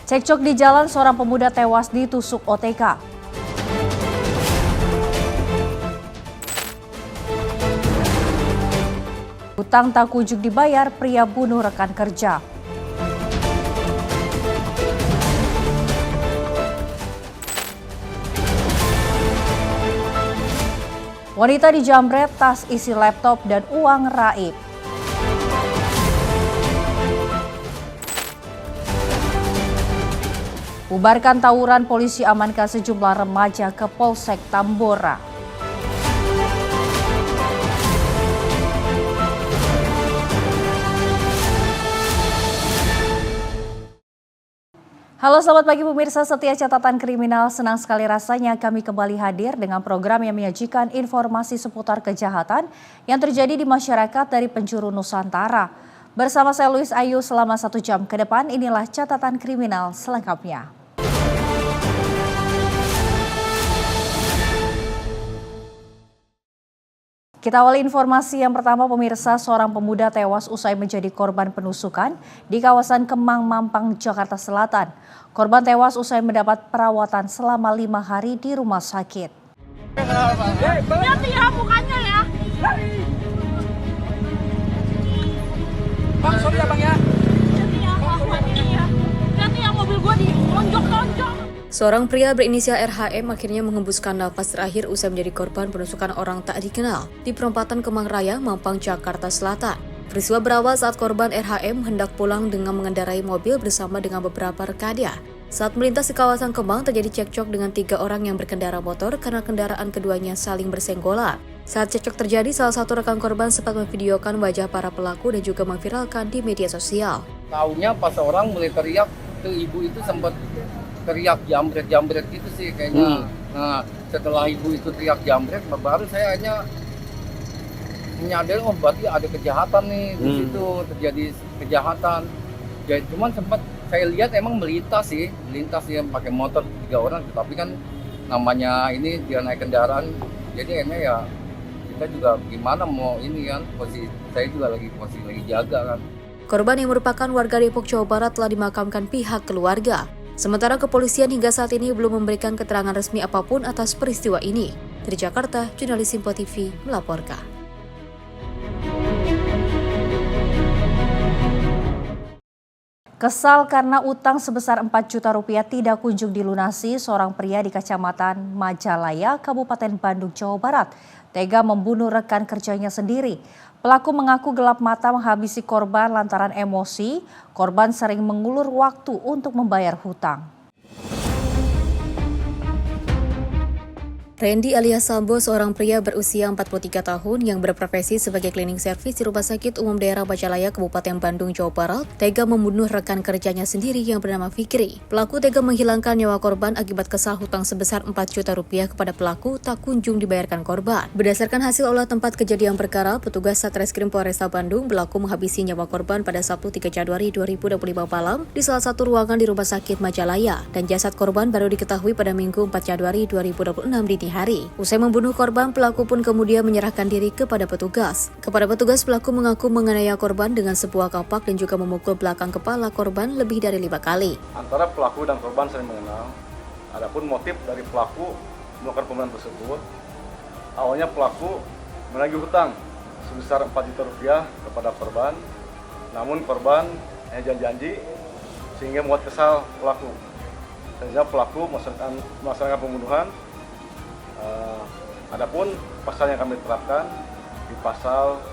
Cekcok di jalan, seorang pemuda tewas ditusuk OTK. Hutang tak kunjung dibayar, pria bunuh rekan kerja. Wanita dijamret, tas isi laptop dan uang raib. Bubarkan tawuran, polisi amankan sejumlah remaja ke Polsek Tambora. Halo, selamat pagi pemirsa setia catatan kriminal. Senang sekali rasanya kami kembali hadir dengan program yang menyajikan informasi seputar kejahatan yang terjadi di masyarakat dari penjuru Nusantara. Bersama saya Luis Ayu selama 1 jam ke depan, inilah catatan kriminal selengkapnya. Kita awali informasi yang pertama pemirsa, seorang pemuda tewas usai menjadi korban penusukan di kawasan Kemang, Mampang, Jakarta Selatan. Korban tewas usai mendapat perawatan selama 5 hari di rumah sakit. Lihat ya mukanya ya. Bang, sorry ya bang ya. Lihat ya mukanya ya. Lihat ya mobil gua dilonjok-lonjok. Seorang pria berinisial RHM akhirnya menghembuskan nafas terakhir usai menjadi korban penusukan orang tak dikenal di perempatan Kemang Raya, Mampang, Jakarta Selatan. Peristiwa berawal saat korban RHM hendak pulang dengan mengendarai mobil bersama dengan beberapa rekannya. Saat melintas di kawasan Kemang, terjadi cekcok dengan 3 orang yang berkendara motor karena kendaraan keduanya saling bersenggolan. Saat cekcok terjadi, salah satu rekan korban sempat memvideokan wajah para pelaku dan juga memviralkan di media sosial. Taunya pas orang mulai teriak, tuh ibu itu sempat teriak jambret gitu sih kayaknya. Nah, setelah ibu itu teriak jambret, baru saya hanya menyadari, oh berarti ada kejahatan nih di situ, terjadi kejahatan. Jadi cuman sempat saya lihat emang melintas ya pakai motor 3 orang, tetapi kan namanya ini dia naik kendaraan, jadi emang ya kita juga gimana mau ini kan, posisi saya juga lagi jaga kan. Korban yang merupakan warga Depok, Jawa Barat telah dimakamkan pihak keluarga. Sementara kepolisian hingga saat ini belum memberikan keterangan resmi apapun atas peristiwa ini. Dari Jakarta, jurnalis Simpo TV melaporkan. Kesal karena utang sebesar 4 juta rupiah tidak kunjung dilunasi, seorang pria di Kecamatan Majalaya, Kabupaten Bandung, Jawa Barat, tega membunuh rekan kerjanya sendiri. Pelaku mengaku gelap mata menghabisi korban lantaran emosi. Korban sering mengulur waktu untuk membayar hutang. Randy alias Sambo, seorang pria berusia 43 tahun yang berprofesi sebagai cleaning service di Rumah Sakit Umum Daerah Majalaya, Kabupaten Bandung, Jawa Barat, tega membunuh rekan kerjanya sendiri yang bernama Fikri. Pelaku tega menghilangkan nyawa korban akibat kesal hutang sebesar 4 juta rupiah kepada pelaku tak kunjung dibayarkan korban. Berdasarkan hasil olah tempat kejadian perkara, petugas Satreskrim Polresta Bandung berlaku menghabisi nyawa korban pada Sabtu 3 Januari 2025 malam di salah satu ruangan di Rumah Sakit Majalaya, dan jasad korban baru diketahui pada Minggu 4 Januari 2026 dini hari. Usai membunuh korban, pelaku pun kemudian menyerahkan diri kepada petugas. Kepada petugas, pelaku mengaku menganiaya korban dengan sebuah kapak dan juga memukul belakang kepala korban lebih dari 5 kali. Antara pelaku dan korban saling mengenal. Adapun motif dari pelaku melakukan pembunuhan tersebut, awalnya pelaku menagih hutang sebesar 4 juta rupiah kepada korban. Namun korban hanya janji sehingga membuat kesal pelaku. Sehingga pelaku melaksanakan pembunuhan. Adapun pasal yang kami terapkan di pasal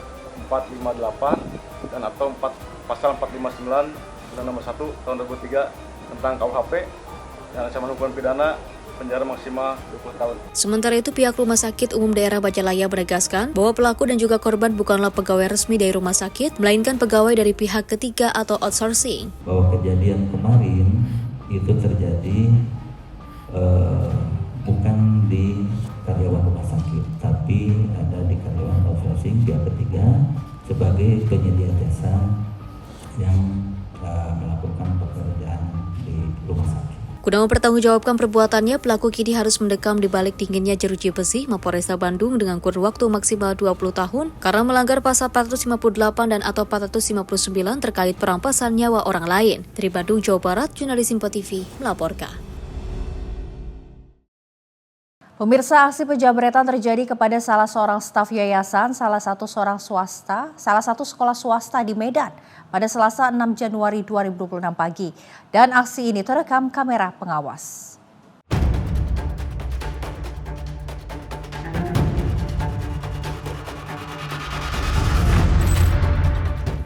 458 dan atau pasal 459 Undang Nomor 1 Tahun 2003 tentang KUHP yang ancaman hukuman pidana penjara maksimal 20 tahun. Sementara itu, pihak Rumah Sakit Umum Daerah Majalaya menegaskan bahwa pelaku dan juga korban bukanlah pegawai resmi dari rumah sakit, melainkan pegawai dari pihak ketiga atau outsourcing. Bahwa kejadian kemarin itu terjadi bukan di karyawan rumah sakit, tapi ada di karyawan outsourcing pihak ketiga sebagai penyedia jasa yang melakukan pekerjaan di rumah sakit. Guna mempertanggungjawabkan perbuatannya, pelaku kini harus mendekam di balik dinginnya jeruji besi Mapolresta Bandung dengan kurun waktu maksimal 20 tahun karena melanggar pasal 458 dan atau 459 terkait perampasan nyawa orang lain. Dari Bandung, Jawa Barat, jurnalis Simpo TV melaporkan. Pemirsa, aksi penjamretan terjadi kepada salah seorang staf yayasan, salah satu sekolah swasta di Medan pada Selasa 6 Januari 2026 pagi. Dan aksi ini terekam kamera pengawas.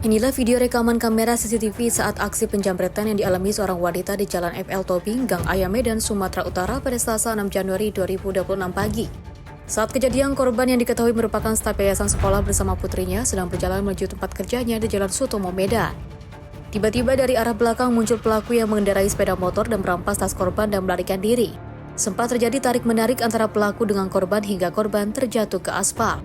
Inilah video rekaman kamera CCTV saat aksi penjamretan yang dialami seorang wanita di Jalan FL Tobing, Gang Ayam, Medan, Sumatera Utara pada Selasa 6 Januari 2026 pagi. Saat kejadian, korban yang diketahui merupakan staf yayasan sekolah bersama putrinya sedang berjalan menuju tempat kerjanya di Jalan Sutomo, Medan. Tiba-tiba dari arah belakang muncul pelaku yang mengendarai sepeda motor dan merampas tas korban dan melarikan diri. Sempat terjadi tarik-menarik antara pelaku dengan korban hingga korban terjatuh ke aspal.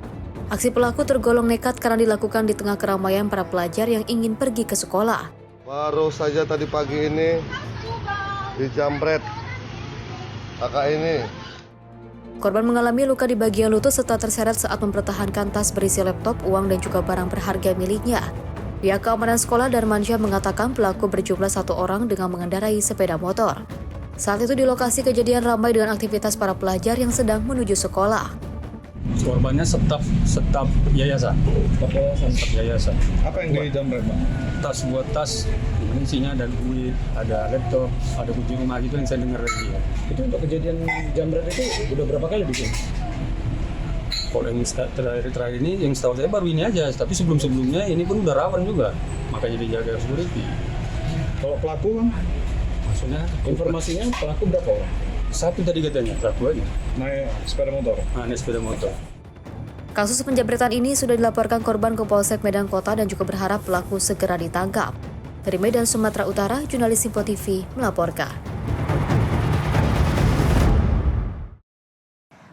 Aksi pelaku tergolong nekat karena dilakukan di tengah keramaian para pelajar yang ingin pergi ke sekolah. Baru saja tadi pagi ini dijamret kakak ini. Korban mengalami luka di bagian lutut serta terseret saat mempertahankan tas berisi laptop, uang, dan juga barang berharga miliknya. Pihak keamanan sekolah Darmansyah mengatakan pelaku berjumlah 1 orang dengan mengendarai sepeda motor. Saat itu di lokasi kejadian ramai dengan aktivitas para pelajar yang sedang menuju sekolah. Korbannya staf yayasan. Staf yayasan. Apa yang dijamret, Pak? Buat tas, isinya ada duit, ada laptop, ada kunci rumah gitu yang saya dengar lagi ya. Itu untuk kejadian jamret itu udah berapa kali bikin? Kalau yang terakhir ini, yang setahu saya baru ini aja, tapi sebelum-sebelumnya ini pun udah rawan juga, makanya dijaga security. Kalau pelaku, Bang? Maksudnya? Informasinya pelaku berapa orang? 1 tadi katanya, 1 aja. Naik sepeda motor? Naik sepeda motor. Kasus penjamretan ini sudah dilaporkan korban ke Polsek Medan Kota dan juga berharap pelaku segera ditangkap. Dari Medan, Sumatera Utara, jurnalis Simpo TV melaporkan.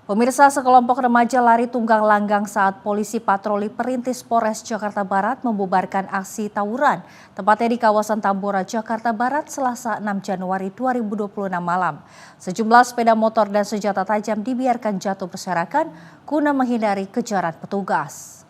Pemirsa, sekelompok remaja lari tunggang langgang saat polisi patroli Perintis Polres Jakarta Barat membubarkan aksi tawuran, tepatnya di kawasan Tambora, Jakarta Barat, Selasa 6 Januari 2026 malam. Sejumlah sepeda motor dan senjata tajam dibiarkan jatuh berserakan guna menghindari kejaran petugas.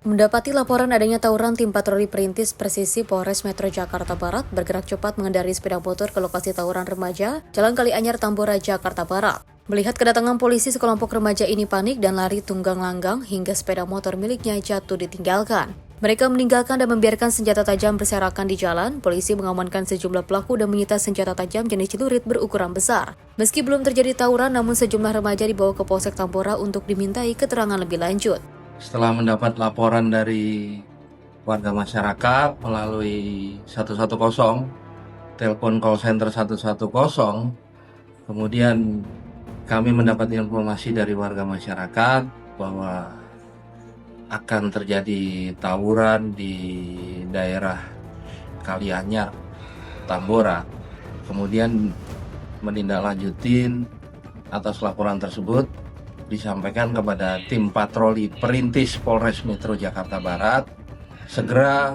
Mendapati laporan adanya tawuran, tim patroli Perintis Presisi Polres Metro Jakarta Barat bergerak cepat mengendarai sepeda motor ke lokasi tawuran remaja Jalan Kalianyar, Tambora, Jakarta Barat. Melihat kedatangan polisi, sekelompok remaja ini panik dan lari tunggang langgang hingga sepeda motor miliknya jatuh ditinggalkan. Mereka meninggalkan dan membiarkan senjata tajam berserakan di jalan. Polisi mengamankan sejumlah pelaku dan menyita senjata tajam jenis celurit berukuran besar. Meski belum terjadi tawuran, namun sejumlah remaja dibawa ke Polsek Tambora untuk dimintai keterangan lebih lanjut. Setelah mendapat laporan dari warga masyarakat melalui 110, telepon call center 110, kemudian kami mendapat informasi dari warga masyarakat bahwa akan terjadi tawuran di daerah Kalianyar, Tambora. Kemudian menindaklanjutin atas laporan tersebut, disampaikan kepada tim patroli Perintis Polres Metro Jakarta Barat segera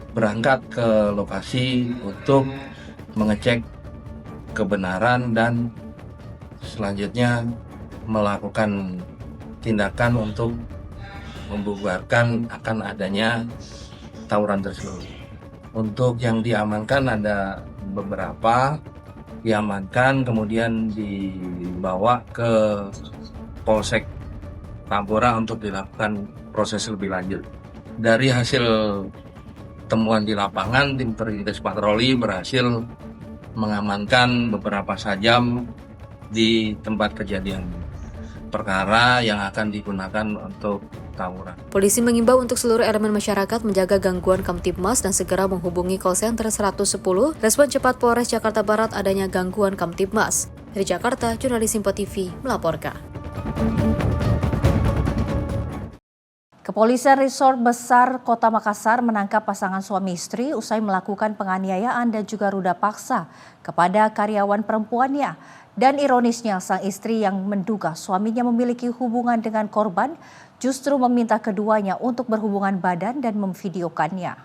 berangkat ke lokasi untuk mengecek kebenaran dan selanjutnya melakukan tindakan untuk membubarkan akan adanya tawuran tersebut. Untuk yang diamankan ada beberapa diamankan kemudian dibawa ke Polsek Tambora untuk dilakukan proses lebih lanjut. Dari hasil temuan di lapangan, tim Perintis Patroli berhasil mengamankan beberapa sajam di tempat kejadian perkara yang akan digunakan untuk tawuran. Polisi mengimbau untuk seluruh elemen masyarakat menjaga gangguan Kamtibmas dan segera menghubungi call center 110 respon cepat Polres Jakarta Barat adanya gangguan Kamtibmas. Dari Jakarta, jurnalis Simpo TV melaporkan. Kepolisian Resort Besar Kota Makassar menangkap pasangan suami istri usai melakukan penganiayaan dan juga ruda paksa kepada karyawan perempuannya. Dan ironisnya, sang istri yang menduga suaminya memiliki hubungan dengan korban justru meminta keduanya untuk berhubungan badan dan memvideokannya.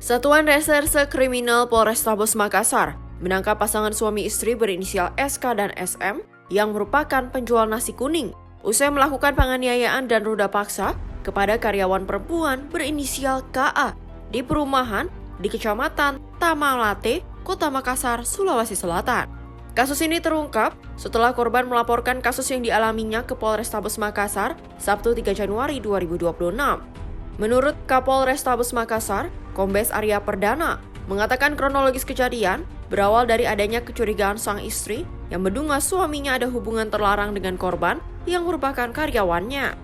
Satuan Reserse Kriminal Polrestabes Makassar menangkap pasangan suami istri berinisial SK dan SM yang merupakan penjual nasi kuning usai melakukan penganiayaan dan ruda paksa kepada karyawan perempuan berinisial KA di perumahan di Kecamatan Tamalate, Kota Makassar, Sulawesi Selatan. Kasus ini terungkap setelah korban melaporkan kasus yang dialaminya ke Polrestabes Makassar Sabtu 3 Januari 2026. Menurut Kapolrestabes Makassar, Kombes Arya Perdana mengatakan kronologis kejadian berawal dari adanya kecurigaan sang istri yang menduga suaminya ada hubungan terlarang dengan korban yang merupakan karyawannya.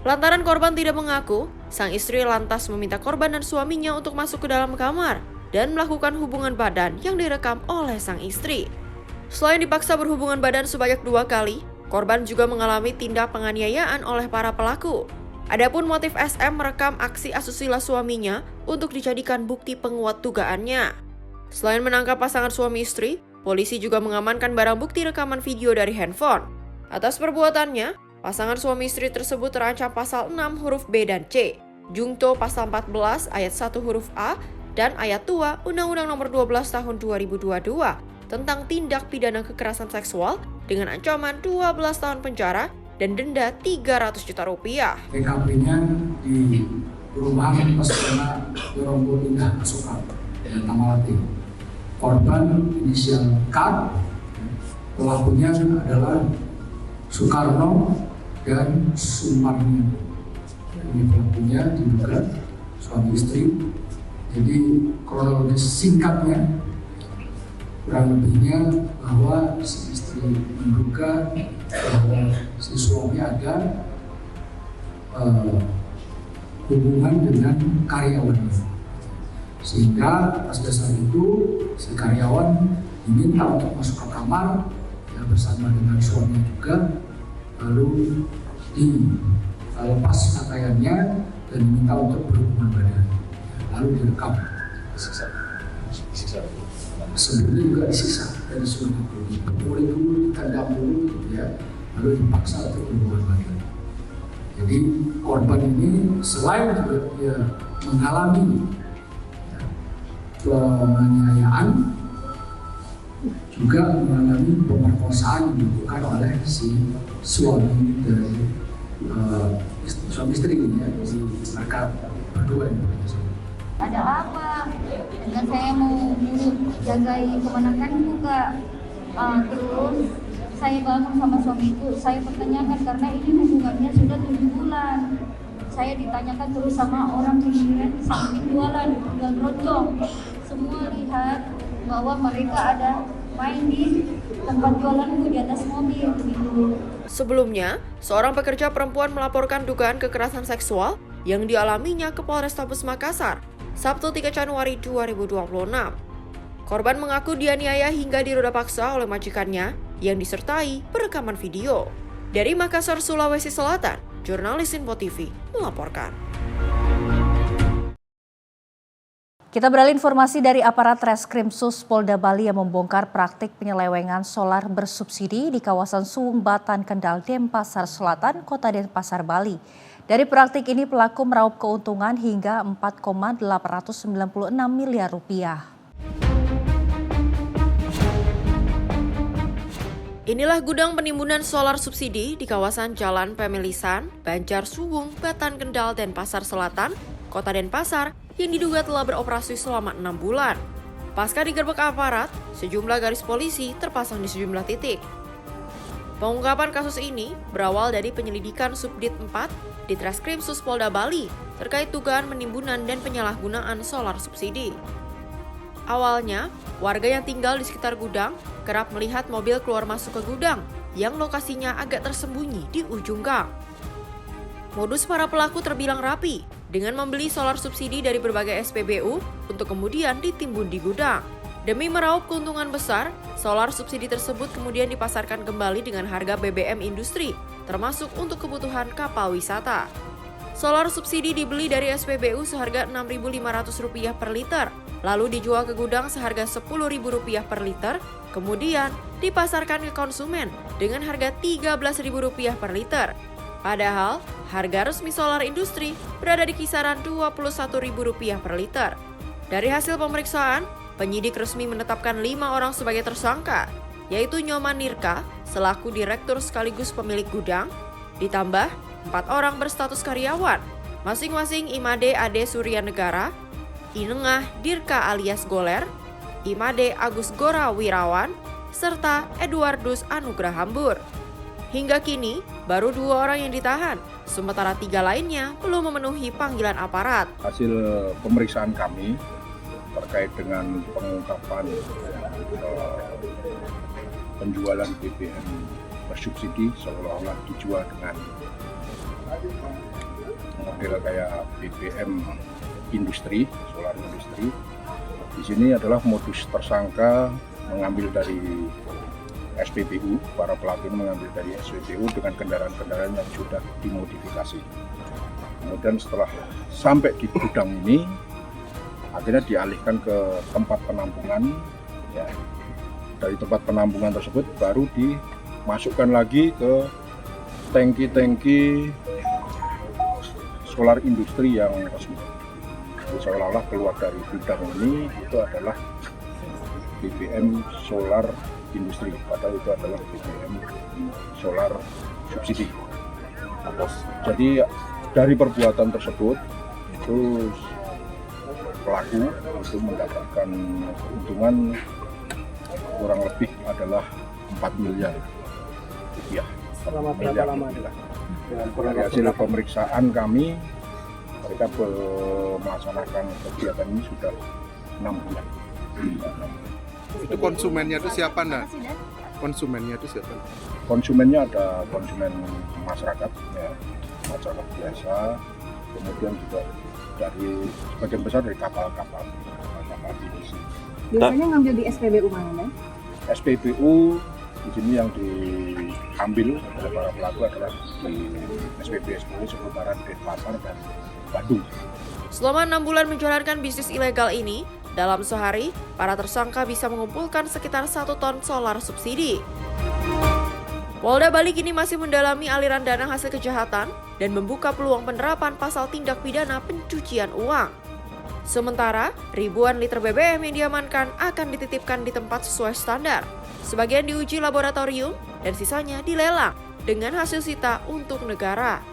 Lantaran korban tidak mengaku, sang istri lantas meminta korban dan suaminya untuk masuk ke dalam kamar dan melakukan hubungan badan yang direkam oleh sang istri. Selain dipaksa berhubungan badan sebanyak 2 kali, korban juga mengalami tindak penganiayaan oleh para pelaku. Adapun motif SM merekam aksi asusila suaminya untuk dijadikan bukti penguat dugaannya. Selain menangkap pasangan suami istri, polisi juga mengamankan barang bukti rekaman video dari handphone. Atas perbuatannya, pasangan suami istri tersebut terancam pasal 6 huruf B dan C, Jungto pasal 14 ayat 1 huruf A, dan ayat 2 Undang-Undang Nomor 12 Tahun 2022 tentang tindak pidana kekerasan seksual dengan ancaman 12 tahun penjara dan denda 300 juta rupiah. TKP-nya di perumahan Pesona Doronggo Indah Suka dan Tamalate. Korban inisial K, pelakunya adalah Soekarno dan Sumarni. Ini pelakunya diduga suami istri. Jadi kronologis singkatnya kurang lebihnya bahwa si istri menduga bahwa si suami ada hubungan dengan karyawannya, sehingga atas dasar itu si karyawan diminta untuk masuk ke kamar ya, bersama dengan suami juga, lalu dilepas pakaiannya dan diminta untuk berhubungan badan, lalu direkam. Sebelumnya juga disiksa dari suami dipukuli dulu, ditendang dulu, ya, lalu dipaksa untuk berhubungan badan. Jadi korban ini selain juga dia mengalami penganiayaan, juga mengalami pemerkosaan yang dilakukan oleh si suami dari suami istri ini, ya, mereka berdua ini. Ada apa? Dan saya mau jagai kemenanganku Kak. Terus saya bangun sama suamiku, saya pertanyakan karena ini hubungannya sudah 7 bulan. Saya ditanyakan terus sama orang pinggiran samping jualan ronjong. Semua lihat bahwa mereka ada main di tempat jualanku di atas mobil begitu. Sebelumnya, seorang pekerja perempuan melaporkan dugaan kekerasan seksual yang dialaminya ke Polrestabes Makassar Sabtu 3 Januari 2026. Korban mengaku dianiaya hingga diruda paksa oleh majikannya yang disertai perekaman video. Dari Makassar, Sulawesi Selatan, jurnalis Info TV melaporkan. Kita beralih informasi dari aparat Reskrimsus Polda Bali yang membongkar praktik penyelewengan solar bersubsidi di kawasan Sumbatan Kendal, Denpasar Selatan, Kota Denpasar, Bali. Dari praktik ini pelaku meraup keuntungan hingga 4,896 miliar rupiah. Inilah gudang penimbunan solar subsidi di kawasan Jalan Pemelisan, Banjar Suwung, Batan Kendal, Denpasar Selatan, Kota Denpasar yang diduga telah beroperasi selama 6 bulan. Pasca digerebek aparat, sejumlah garis polisi terpasang di sejumlah titik. Pengungkapan kasus ini berawal dari penyelidikan Subdit 4 di Reskrimsus Polda Bali terkait dugaan penimbunan dan penyalahgunaan solar subsidi. Awalnya, warga yang tinggal di sekitar gudang kerap melihat mobil keluar masuk ke gudang yang lokasinya agak tersembunyi di ujung gang. Modus para pelaku terbilang rapi dengan membeli solar subsidi dari berbagai SPBU untuk kemudian ditimbun di gudang. Demi meraup keuntungan besar, solar subsidi tersebut kemudian dipasarkan kembali dengan harga BBM industri, termasuk untuk kebutuhan kapal wisata. Solar subsidi dibeli dari SPBU seharga Rp6.500 per liter, lalu dijual ke gudang seharga Rp10.000 per liter, kemudian dipasarkan ke konsumen dengan harga Rp13.000 per liter. Padahal, harga resmi solar industri berada di kisaran Rp21.000 per liter. Dari hasil pemeriksaan, penyidik resmi menetapkan 5 orang sebagai tersangka, yaitu Nyoman Nirka selaku direktur sekaligus pemilik gudang, ditambah 4 orang berstatus karyawan, masing-masing Imade Ade Surya Negara, Inengah Dirka alias Goler, Imade Agus Gora Wirawan, serta Eduardus Anugrah Hambur. Hingga kini, baru 2 orang yang ditahan, sementara 3 lainnya belum memenuhi panggilan aparat. Hasil pemeriksaan kami terkait dengan pengungkapan penjualan BBM bersubsidi seolah-olah dijual dengan model kayak BBM industri, solar industri. Di sini adalah modus tersangka mengambil dari SPBU, para pelaku mengambil dari SPBU dengan kendaraan-kendaraan yang sudah dimodifikasi. Kemudian setelah sampai di gudang ini, akhirnya dialihkan ke tempat penampungan. Ya. Dari tempat penampungan tersebut baru dimasukkan lagi ke tangki-tangki solar industri yang resmi. Seolah-olah keluar dari gudang ini itu adalah BBM solar industri, padahal itu adalah BBM solar subsidi. Jadi dari perbuatan tersebut itu pelaku itu mendapatkan keuntungan kurang lebih adalah 4 miliar rupiah. Selama berapa lama? Dari hasil pemeriksaan kami, mereka melaksanakan kegiatan ini sudah 6 bulan. Itu konsumennya itu siapa, Nak? Konsumennya itu siapa? Konsumennya ada konsumen masyarakat, ya, masyarakat biasa, kemudian juga dari sebagian besar dari kapal-kapal pinisi. Biasanya ngambil di SPBU mana? SPBU di sini yang diambil oleh para pelaku adalah di SPBU seputaran Denpasar dan Bandung. Selama 6 bulan menjalankan bisnis ilegal ini, dalam sehari, para tersangka bisa mengumpulkan sekitar 1 ton solar subsidi. Polda Bali kini masih mendalami aliran dana hasil kejahatan dan membuka peluang penerapan pasal tindak pidana pencucian uang. Sementara, ribuan liter BBM yang diamankan akan dititipkan di tempat sesuai standar. Sebagian diuji laboratorium dan sisanya dilelang dengan hasil sita untuk negara.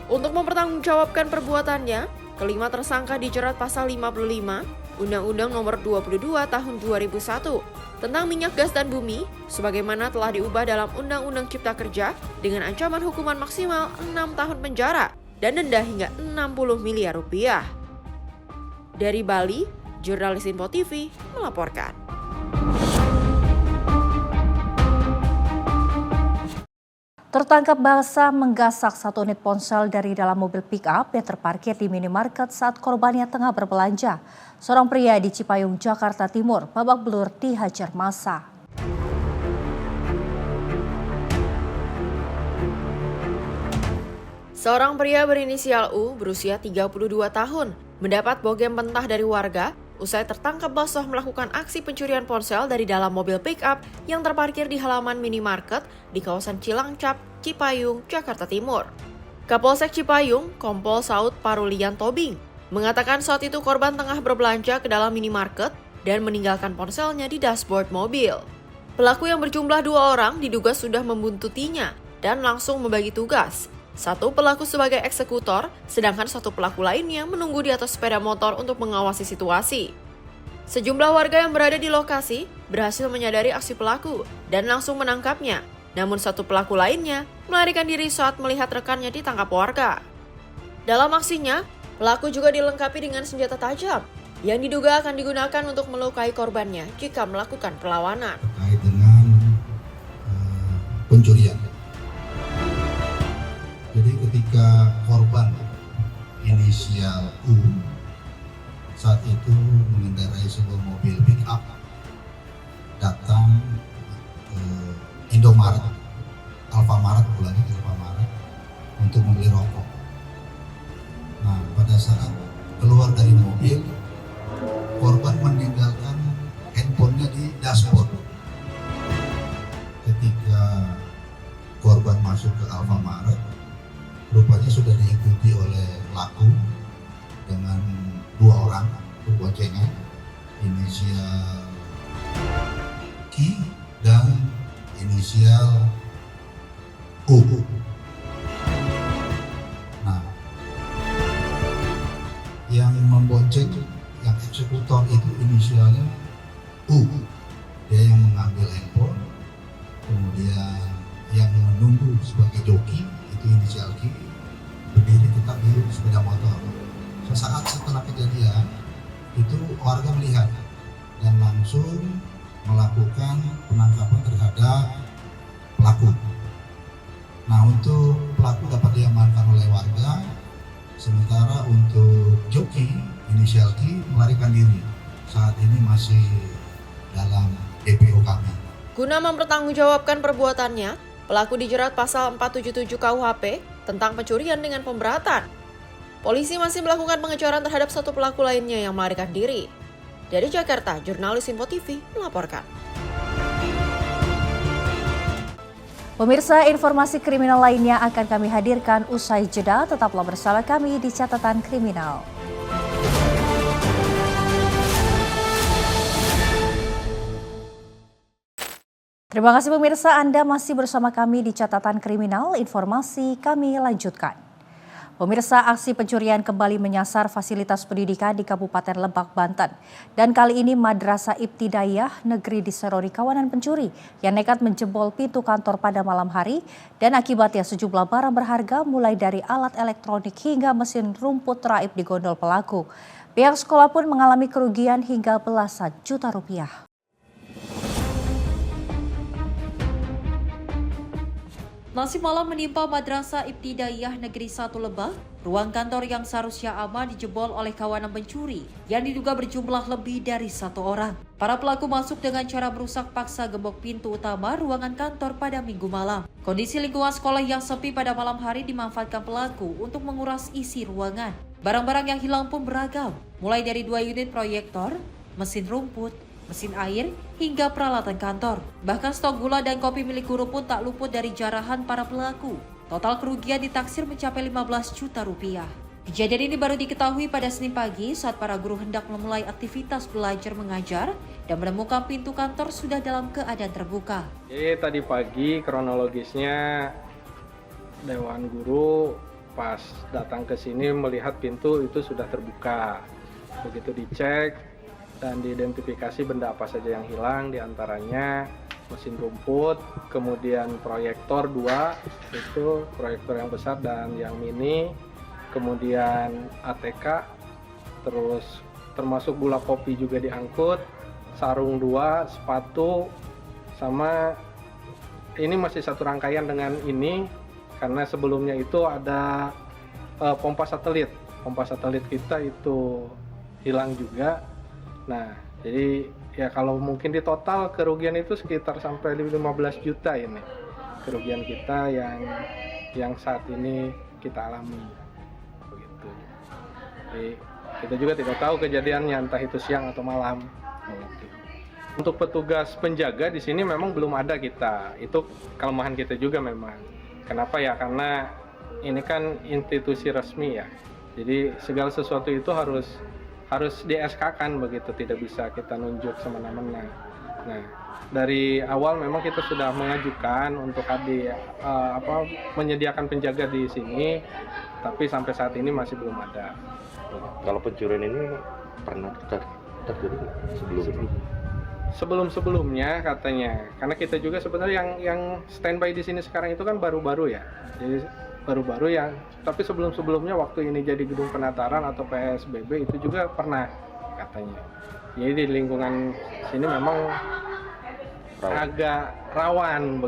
Untuk mempertanggungjawabkan perbuatannya, kelima tersangka dijerat pasal 55 Undang-Undang Nomor 22 Tahun 2001 tentang minyak gas dan bumi, sebagaimana telah diubah dalam Undang-Undang Cipta Kerja dengan ancaman hukuman maksimal 6 tahun penjara dan denda hingga 60 miliar rupiah. Dari Bali, jurnalis Info TV melaporkan. Tertangkap basah menggasak 1 unit ponsel dari dalam mobil pick-up yang terparkir di minimarket saat korbannya tengah berbelanja. Seorang pria di Cipayung, Jakarta Timur, babak belur dihajar massa. Seorang pria berinisial U berusia 32 tahun mendapat bogem mentah dari warga usai tertangkap basah melakukan aksi pencurian ponsel dari dalam mobil pick-up yang terparkir di halaman minimarket di kawasan Cilangcap, Cipayung, Jakarta Timur. Kapolsek Cipayung, Kompol Saud Parulian Tobing, mengatakan saat itu korban tengah berbelanja ke dalam minimarket dan meninggalkan ponselnya di dashboard mobil. Pelaku yang berjumlah 2 orang diduga sudah membuntutinya dan langsung membagi tugas. 1 pelaku sebagai eksekutor, sedangkan 1 pelaku lainnya menunggu di atas sepeda motor untuk mengawasi situasi. Sejumlah warga yang berada di lokasi berhasil menyadari aksi pelaku dan langsung menangkapnya. Namun 1 pelaku lainnya melarikan diri saat melihat rekannya ditangkap warga. Dalam aksinya, pelaku juga dilengkapi dengan senjata tajam yang diduga akan digunakan untuk melukai korbannya jika melakukan perlawanan. Terkait dengan pencurian. Jadi ketika korban inisial U saat itu mengendarai sebuah mobil pick-up datang ke Indomaret, Alfamaret untuk membeli rokok. Nah, pada saat keluar dari mobil, korban meninggalkan handphonenya di dashboard. Ketika korban masuk ke Alfamaret, rupanya sudah diikuti oleh pelaku dengan 2 orang berboncengan. inisial Ki, dan inisial U. Nah, yang membonceng, yang eksekutor itu inisialnya U. Dia yang mengambil handphone, kemudian yang menunggu sebagai joki itu inisial Ki, berdiri tetap di sepeda motor. Sesaat setelah kejadian itu warga melihat dan langsung melakukan penangkapan terhadap pelaku. Nah, untuk pelaku dapat diamankan oleh warga, sementara untuk joki inisial Ki melarikan diri. Saat ini masih dalam DPO kami. Guna mempertanggungjawabkan perbuatannya, pelaku dijerat pasal 477 KUHP tentang pencurian dengan pemberatan. Polisi masih melakukan pengejaran terhadap satu pelaku lainnya yang melarikan diri. Dari Jakarta, jurnalis Info TV melaporkan. Pemirsa, informasi kriminal lainnya akan kami hadirkan usai jeda. Tetaplah bersama kami di Catatan Kriminal. Terima kasih pemirsa, Anda masih bersama kami di Catatan Kriminal. Informasi kami lanjutkan. Pemirsa, aksi pencurian kembali menyasar fasilitas pendidikan di Kabupaten Lebak, Banten. Dan kali ini Madrasah Ibtidaiyah Negeri diserori kawanan pencuri yang nekat menjebol pintu kantor pada malam hari. Dan akibatnya sejumlah barang berharga mulai dari alat elektronik hingga mesin rumput raib digondol pelaku. Pihak sekolah pun mengalami kerugian hingga belasan juta rupiah. Nasib malam menimpa Madrasah Ibtidaiyah Negeri 1 Lebak. Ruang kantor yang seharusnya aman dijebol oleh kawanan pencuri yang diduga berjumlah lebih dari 1 orang. Para pelaku masuk dengan cara merusak paksa gembok pintu utama ruangan kantor pada Minggu malam. Kondisi lingkungan sekolah yang sepi pada malam hari dimanfaatkan pelaku untuk menguras isi ruangan. Barang-barang yang hilang pun beragam, mulai dari 2 unit proyektor, mesin rumput, mesin air, hingga peralatan kantor. Bahkan stok gula dan kopi milik guru pun tak luput dari jarahan para pelaku. Total kerugian ditaksir mencapai 15 juta rupiah. Kejadian ini baru diketahui pada Senin pagi saat para guru hendak memulai aktivitas belajar mengajar dan menemukan pintu kantor sudah dalam keadaan terbuka. Jadi tadi pagi kronologisnya Dewan Guru pas datang ke sini melihat pintu itu sudah terbuka. Begitu dicek dan diidentifikasi benda apa saja yang hilang, diantaranya mesin rumput, kemudian proyektor 2, itu proyektor yang besar dan yang mini, kemudian ATK, terus termasuk gula kopi juga diangkut, sarung 2, sepatu, sama ini masih satu rangkaian dengan ini, karena sebelumnya itu ada pompa satelit kita itu hilang juga. Nah, jadi ya kalau mungkin di total kerugian itu sekitar sampai 15 juta ini kerugian kita yang saat ini kita alami. Begitu. Jadi kita juga tidak tahu kejadiannya entah itu siang atau malam. Untuk petugas penjaga di sini memang belum ada kita. Itu kelemahan kita juga memang. Kenapa ya? Karena ini kan institusi resmi ya. Jadi segala sesuatu itu harus di SK-kan begitu, tidak bisa kita nunjuk semena-mena. Nah, dari awal memang kita sudah mengajukan untuk menyediakan penjaga di sini, tapi sampai saat ini masih belum ada. Kalau pencurian ini pernah terjadi sebelumnya katanya, karena kita juga sebenarnya yang standby di sini sekarang itu kan baru-baru ya. Jadi baru-baru yang, tapi sebelumnya waktu ini jadi gedung penataran atau PSBB itu juga pernah katanya. Jadi di lingkungan sini memang agak rawan.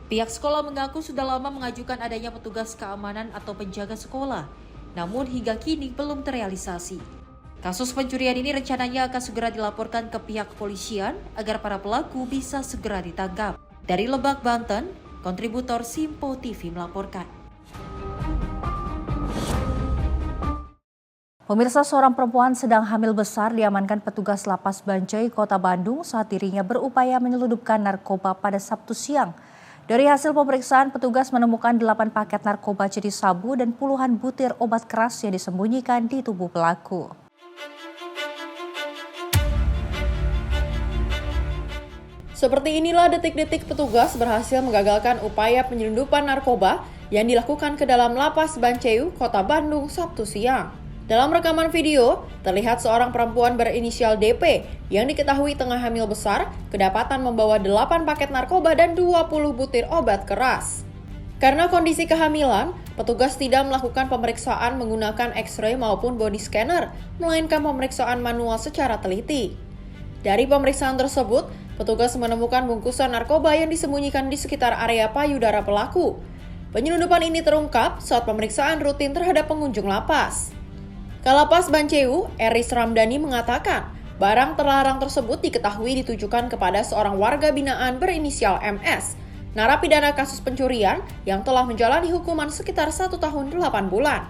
Pihak sekolah mengaku sudah lama mengajukan adanya petugas keamanan atau penjaga sekolah, namun hingga kini belum terrealisasi. Kasus pencurian ini rencananya akan segera dilaporkan ke pihak kepolisian agar para pelaku bisa segera ditangkap. Dari Lebak, Banten, kontributor Simpo TV melaporkan. Pemirsa, seorang perempuan sedang hamil besar diamankan petugas Lapas Bancai, Kota Bandung saat dirinya berupaya menyelundupkan narkoba pada Sabtu siang. Dari hasil pemeriksaan, petugas menemukan 8 paket narkoba jenis sabu dan puluhan butir obat keras yang disembunyikan di tubuh pelaku. Seperti inilah detik-detik petugas berhasil menggagalkan upaya penyelundupan narkoba yang dilakukan ke dalam lapas Banceu, Kota Bandung, Sabtu siang. Dalam rekaman video, terlihat seorang perempuan berinisial DP yang diketahui tengah hamil besar kedapatan membawa 8 paket narkoba dan 20 butir obat keras. Karena kondisi kehamilan, petugas tidak melakukan pemeriksaan menggunakan X-ray maupun body scanner, melainkan pemeriksaan manual secara teliti. Dari pemeriksaan tersebut, petugas menemukan bungkusan narkoba yang disembunyikan di sekitar area payudara pelaku. Penyelundupan ini terungkap saat pemeriksaan rutin terhadap pengunjung lapas. Kalapas Banceu, Eris Ramdhani mengatakan, barang terlarang tersebut diketahui ditujukan kepada seorang warga binaan berinisial MS, narapidana kasus pencurian yang telah menjalani hukuman sekitar 1 tahun 8 bulan.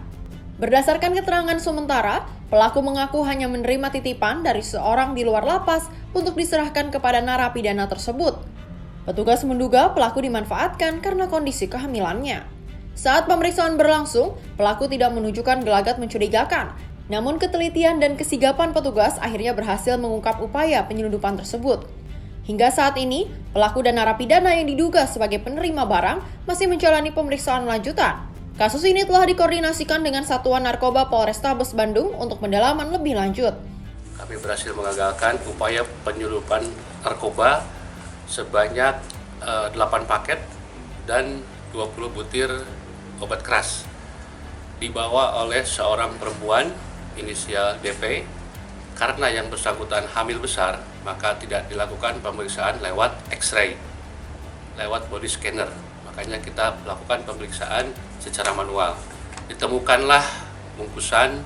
Berdasarkan keterangan sementara, pelaku mengaku hanya menerima titipan dari seorang di luar lapas untuk diserahkan kepada narapidana tersebut. Petugas menduga pelaku dimanfaatkan karena kondisi kehamilannya. Saat pemeriksaan berlangsung, pelaku tidak menunjukkan gelagat mencurigakan. Namun ketelitian dan kesigapan petugas akhirnya berhasil mengungkap upaya penyelundupan tersebut. Hingga saat ini, pelaku dan narapidana yang diduga sebagai penerima barang masih menjalani pemeriksaan lanjutan. Kasus ini telah dikoordinasikan dengan Satuan Narkoba Polrestabes Bandung untuk pendalaman lebih lanjut. Kami berhasil mengagalkan upaya penyelundupan narkoba sebanyak 8 paket dan 20 butir obat keras. Dibawa oleh seorang perempuan inisial DP. Karena yang bersangkutan hamil besar, maka tidak dilakukan pemeriksaan lewat X-ray, lewat body scanner. Makanya kita melakukan pemeriksaan secara manual. Ditemukanlah bungkusan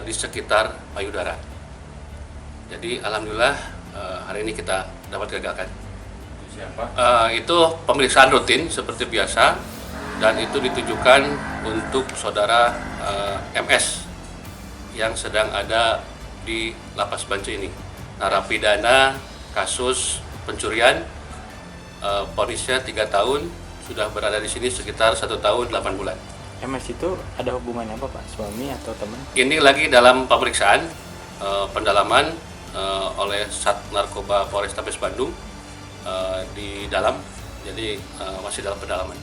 di sekitar payudara. Jadi alhamdulillah hari ini kita dapat gagalkan. Itu pemeriksaan rutin seperti biasa dan itu ditujukan untuk saudara MS yang sedang ada di lapas Banceu ini. Narapidana kasus pencurian, vonisnya 3 tahun, sudah berada di sini sekitar 1 tahun 8 bulan. MS itu ada hubungannya apa Pak? Suami atau teman? Ini lagi dalam pemeriksaan pendalaman oleh Sat Narkoba Polrestabes Bandung di dalam, jadi masih dalam pendalaman.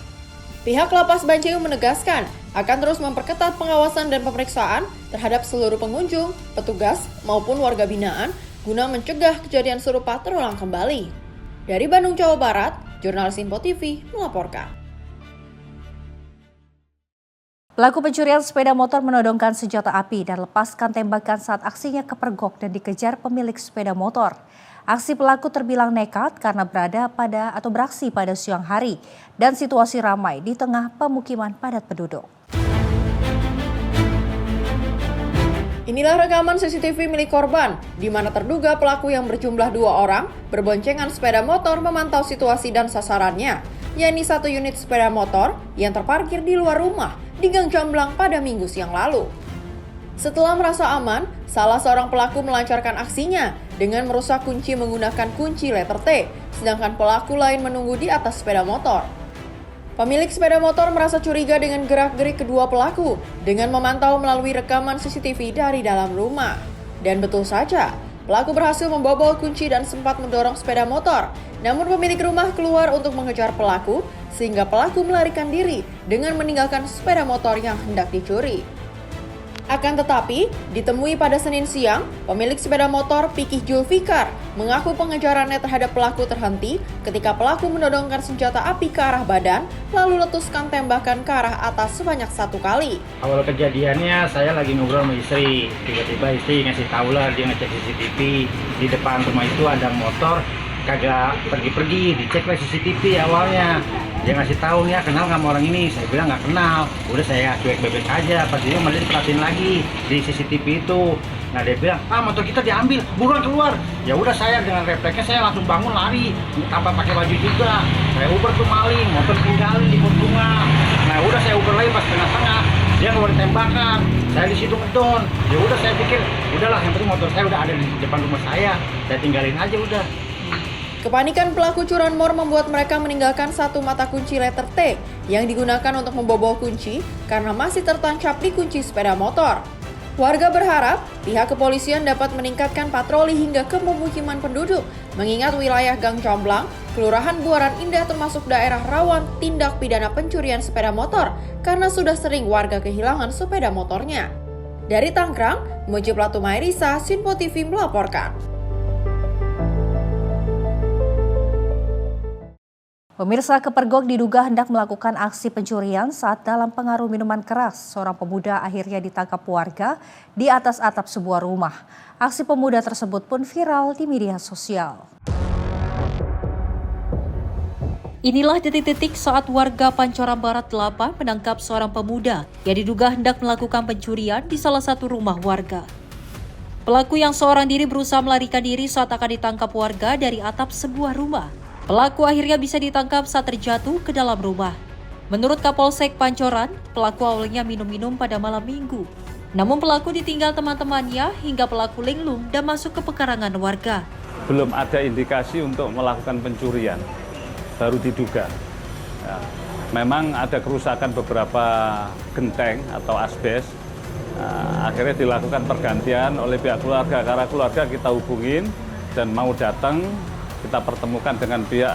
Pihak Lapas Banceu menegaskan akan terus memperketat pengawasan dan pemeriksaan terhadap seluruh pengunjung, petugas, maupun warga binaan guna mencegah kejadian serupa terulang kembali. Dari Bandung, Jawa Barat, Jurnalis Info TV melaporkan. Pelaku pencurian sepeda motor menodongkan senjata api dan lepaskan tembakan saat aksinya kepergok dan dikejar pemilik sepeda motor. Aksi pelaku terbilang nekat karena beraksi pada siang hari dan situasi ramai di tengah pemukiman padat penduduk. Inilah rekaman CCTV milik korban, di mana terduga pelaku yang berjumlah 2 orang berboncengan sepeda motor memantau situasi dan sasarannya, yakni 1 unit sepeda motor yang terparkir di luar rumah di Gang Jamblang pada Minggu siang lalu. Setelah merasa aman, salah seorang pelaku melancarkan aksinya dengan merusak kunci menggunakan kunci letter T, sedangkan pelaku lain menunggu di atas sepeda motor. Pemilik sepeda motor merasa curiga dengan gerak-gerik kedua pelaku dengan memantau melalui rekaman CCTV dari dalam rumah. Dan betul saja, pelaku berhasil membobol kunci dan sempat mendorong sepeda motor. Namun pemilik rumah keluar untuk mengejar pelaku, sehingga pelaku melarikan diri dengan meninggalkan sepeda motor yang hendak dicuri. Akan tetapi, ditemui pada Senin siang, pemilik sepeda motor Pikih Julfikar mengaku pengejarannya terhadap pelaku terhenti ketika pelaku menodongkan senjata api ke arah badan, lalu letuskan tembakan ke arah atas sebanyak 1 kali. Awal kejadiannya saya lagi ngobrol sama istri, tiba-tiba istri ngasih tahu lah, dia ngecek CCTV di depan rumah itu ada motor, kagak pergi-pergi, dicek lah CCTV awalnya. Dia ngasih tahu nih, kenal nggak sama orang ini? Saya bilang nggak kenal. Udah saya cuek bebek aja. Pas dia malah diperhatiin lagi di CCTV itu. Nah dia bilang, motor kita diambil, buruan keluar. Ya udah saya dengan refleksnya saya langsung bangun lari, tanpa pakai baju juga. Saya uber tuh maling, motor tinggalin di bunga. Nah udah saya uber lagi pas tengah-tengah. Dia ngeluarin tembakan. Saya di situ ngedon. Ya udah saya pikir, udahlah yang penting motor saya udah ada di depan rumah saya tinggalin aja udah. Kepanikan pelaku curanmor membuat mereka meninggalkan 1 mata kunci letter T yang digunakan untuk membobol kunci karena masih tertancap di kunci sepeda motor. Warga berharap pihak kepolisian dapat meningkatkan patroli hingga ke pemukiman penduduk, mengingat wilayah Gang Comblang, Kelurahan Buaran Indah termasuk daerah rawan tindak pidana pencurian sepeda motor karena sudah sering warga kehilangan sepeda motornya. Dari Tangerang, Muji Platu Mairisa, Sinpo TV melaporkan. Pemirsa, kepergok diduga hendak melakukan aksi pencurian saat dalam pengaruh minuman keras. Seorang pemuda akhirnya ditangkap warga di atas atap sebuah rumah. Aksi pemuda tersebut pun viral di media sosial. Inilah detik-detik saat warga Pancoran Barat 8 menangkap seorang pemuda yang diduga hendak melakukan pencurian di salah satu rumah warga. Pelaku yang seorang diri berusaha melarikan diri saat akan ditangkap warga dari atap sebuah rumah. Pelaku akhirnya bisa ditangkap saat terjatuh ke dalam rumah. Menurut Kapolsek Pancoran, pelaku awalnya minum-minum pada malam minggu. Namun pelaku ditinggal teman-temannya hingga pelaku linglung dan masuk ke pekarangan warga. Belum ada indikasi untuk melakukan pencurian, baru diduga. Ya, memang ada kerusakan beberapa genteng atau asbes. Akhirnya dilakukan pergantian oleh pihak keluarga. Karena keluarga kita hubungin dan mau datang, kita pertemukan dengan pihak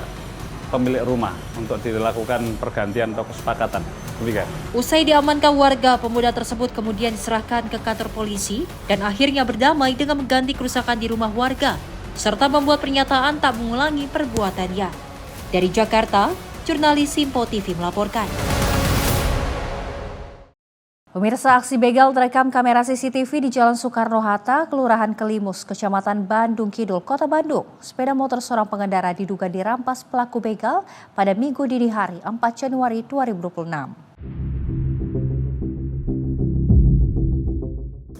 pemilik rumah untuk dilakukan pergantian atau kesepakatan. Demikian. Usai diamankan warga, pemuda tersebut kemudian diserahkan ke kantor polisi dan akhirnya berdamai dengan mengganti kerusakan di rumah warga, serta membuat pernyataan tak mengulangi perbuatannya. Dari Jakarta, jurnalis Sinpo TV melaporkan. Pemirsa, aksi begal terekam kamera CCTV di Jalan Soekarno-Hatta, Kelurahan Kelimus, Kecamatan Bandung Kidul, Kota Bandung. Sepeda motor seorang pengendara diduga dirampas pelaku begal pada Minggu dini hari 4 Januari 2026.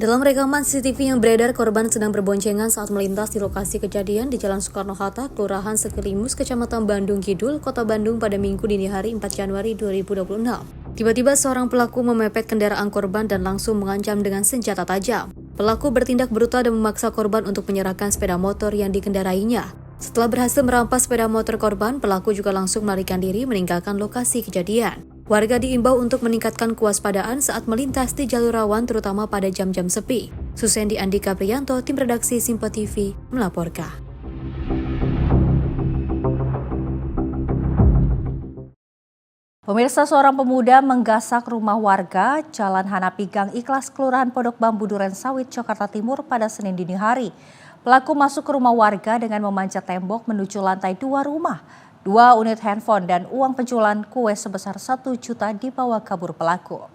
Dalam rekaman CCTV yang beredar, korban sedang berboncengan saat melintas di lokasi kejadian di Jalan Soekarno-Hatta, Kelurahan Sekelimus, Kecamatan Bandung Kidul, Kota Bandung pada Minggu dini hari 4 Januari 2026. Tiba-tiba seorang pelaku memepet kendaraan korban dan langsung mengancam dengan senjata tajam. Pelaku bertindak brutal dan memaksa korban untuk menyerahkan sepeda motor yang dikendarainya. Setelah berhasil merampas sepeda motor korban, pelaku juga langsung melarikan diri meninggalkan lokasi kejadian. Warga diimbau untuk meningkatkan kewaspadaan saat melintas di jalur rawan terutama pada jam-jam sepi. Susendi Andika Priyanto, tim redaksi Sinpo TV, melaporkan. Pemirsa, seorang pemuda menggasak rumah warga Jalan Hanapi Gang Ikhlas, Kelurahan Pondok Bambu, Duren Sawit, Jakarta Timur pada Senin dini hari. Pelaku masuk ke rumah warga dengan memanjat tembok menuju lantai 2 rumah. 2 unit handphone dan uang penjualan kue sebesar 1 juta dibawa kabur pelaku.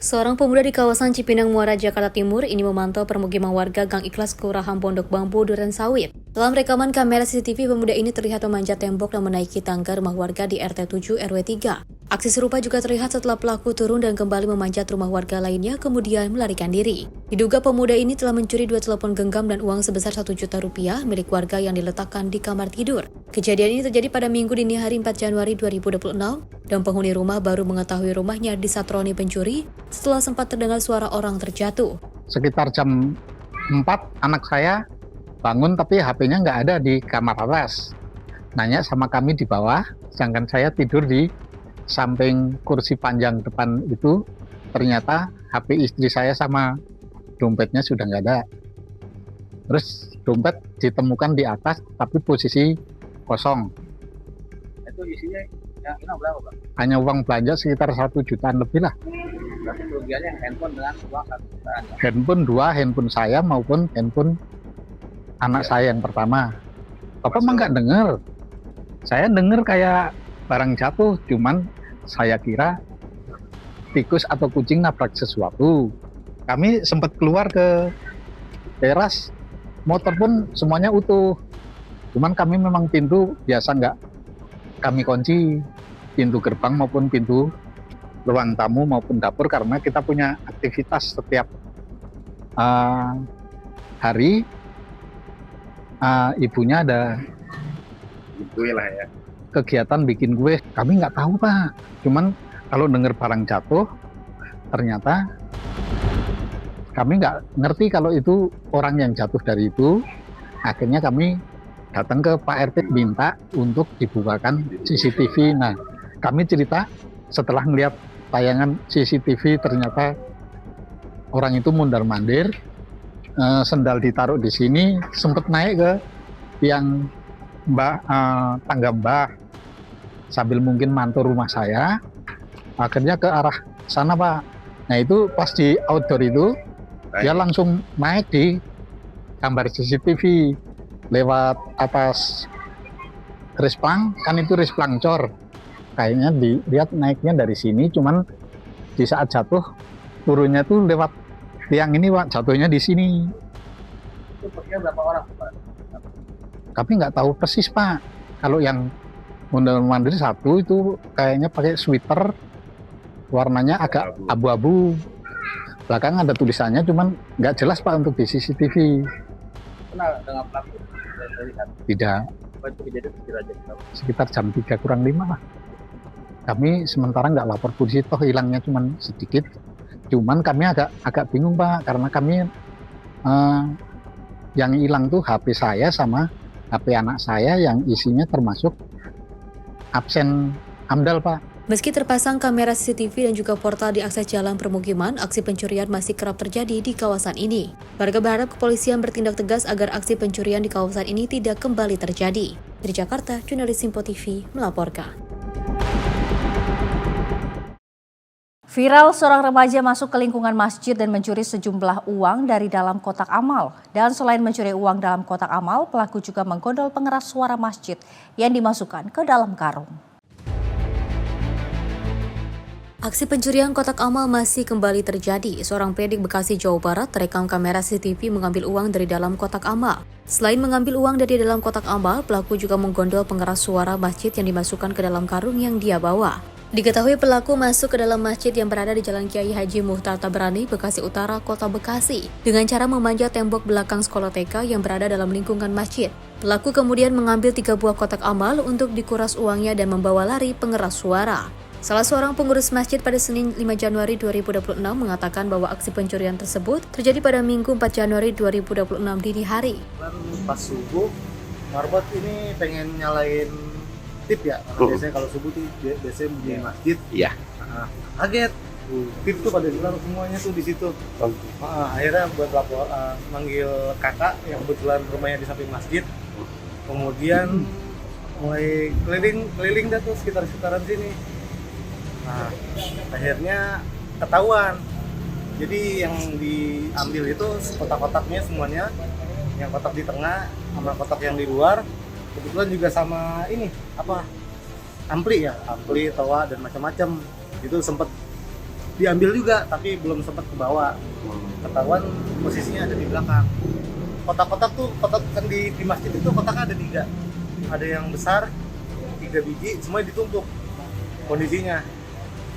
Seorang pemuda di kawasan Cipinang Muara, Jakarta Timur ini memantau permukiman warga Gang Ikhlas, Kelurahan Pondok Bambu, Duren Sawit. Dalam rekaman kamera CCTV, pemuda ini terlihat memanjat tembok dan menaiki tangga rumah warga di RT 7 RW 3. Aksi serupa juga terlihat setelah pelaku turun dan kembali memanjat rumah warga lainnya kemudian melarikan diri. Diduga pemuda ini telah mencuri 2 telepon genggam dan uang sebesar 1 juta rupiah milik warga yang diletakkan di kamar tidur. Kejadian ini terjadi pada Minggu dini hari 4 Januari 2026 dan penghuni rumah baru mengetahui rumahnya disatroni pencuri setelah sempat terdengar suara orang terjatuh. Sekitar jam 4 anak saya bangun tapi HP-nya nggak ada di kamar atas. Nanya sama kami di bawah, sedangkan saya tidur di samping kursi panjang depan itu. Ternyata HP istri saya sama dompetnya sudah nggak ada. Terus dompet ditemukan di atas tapi posisi kosong. Itu isinya berapa, Pak? Hanya uang belanja sekitar 1 jutaan lebih lah. Berarti kerugiannya handphone dengan uang 1 jutaan. Handphone 2, handphone saya maupun handphone anak saya yang pertama. Bapak mah nggak dengar. Saya dengar kayak barang jatuh, cuman saya kira tikus atau kucing nabrak sesuatu. Kami sempat keluar ke teras, motor pun semuanya utuh. Cuman kami memang pintu biasa nggak kami kunci, pintu gerbang maupun pintu ruang tamu maupun dapur, karena kita punya aktivitas setiap hari. Ibunya ada Gue lah ya. Kegiatan bikin kue. Kami nggak tahu, Pak. Cuman kalau dengar barang jatuh, ternyata kami nggak ngerti kalau itu orang yang jatuh dari itu. Akhirnya kami datang ke Pak RT minta untuk dibukakan CCTV. Nah, kami cerita setelah ngelihat tayangan CCTV ternyata orang itu mondar-mandir, sendal ditaruh di sini, sempat naik ke tiang tangga mbah, sambil mungkin mantul rumah saya, akhirnya ke arah sana Pak. Nah itu pas di outdoor itu, dia langsung naik di gambar CCTV lewat atas resplang, kan itu resplang cor. Kayaknya dilihat naiknya dari sini, cuman di saat jatuh turunnya tuh lewat tiang ini Pak, jatuhnya di sini. Itu perkira berapa orang Pak? Tapi nggak tahu persis Pak. Kalau yang mondar-mandir satu itu kayaknya pakai sweater, warnanya agak abu-abu. Belakang ada tulisannya, cuman nggak jelas Pak untuk di CCTV. Kenal dengan pelaku? Tidak. Apa itu kejadian Sekitar jam 3 kurang 5 lah. Kami sementara nggak lapor polisi, toh hilangnya cuman sedikit. Cuman kami agak bingung Pak, karena kami yang hilang tuh HP saya sama HP anak saya yang isinya termasuk absen AMDAL Pak. Meski terpasang kamera CCTV dan juga portal di akses jalan permukiman, aksi pencurian masih kerap terjadi di kawasan ini. Warga berharap kepolisian bertindak tegas agar aksi pencurian di kawasan ini tidak kembali terjadi. Dari Jakarta, jurnalis Simpo TV melaporkan. Viral seorang remaja masuk ke lingkungan masjid dan mencuri sejumlah uang dari dalam kotak amal. Dan selain mencuri uang dalam kotak amal, pelaku juga menggondol pengeras suara masjid yang dimasukkan ke dalam karung. Aksi pencurian kotak amal masih kembali terjadi. Seorang pria di Bekasi, Jawa Barat terekam kamera CCTV mengambil uang dari dalam kotak amal. Selain mengambil uang dari dalam kotak amal, pelaku juga menggondol pengeras suara masjid yang dimasukkan ke dalam karung yang dia bawa. Diketahui pelaku masuk ke dalam masjid yang berada di Jalan Kiai Haji Muhtar Tabrani, Bekasi Utara, Kota Bekasi, dengan cara memanjat tembok belakang sekolah TK yang berada dalam lingkungan masjid. Pelaku kemudian mengambil 3 buah kotak amal untuk dikuras uangnya dan membawa lari pengeras suara. Salah seorang pengurus masjid pada Senin 5 Januari 2026 mengatakan bahwa aksi pencurian tersebut terjadi pada Minggu 4 Januari 2026 dini hari. Pas subuh, marbot ini pengen nyalain tip ya, karena biasanya kalau subuh tuh biasanya bunyi masjid. Iya. Kaget, tip tuh pada hilang semuanya tuh di situ. Akhirnya buat lapor, manggil kakak yang kebetulan rumahnya di samping masjid. Kemudian mulai keliling dah tuh sekitaran sini. Nah, akhirnya ketahuan. Jadi yang diambil itu kotak-kotaknya semuanya, yang kotak di tengah sama kotak yang di luar. Kebetulan juga sama ini ampli, toa dan macam-macam. Itu sempat diambil juga tapi belum sempat ke bawah. Ketahuan posisinya ada di belakang. Kotak-kotak tuh kan di masjid itu kotaknya ada 3. Ada yang besar 3 biji, semuanya ditumpuk kondisinya.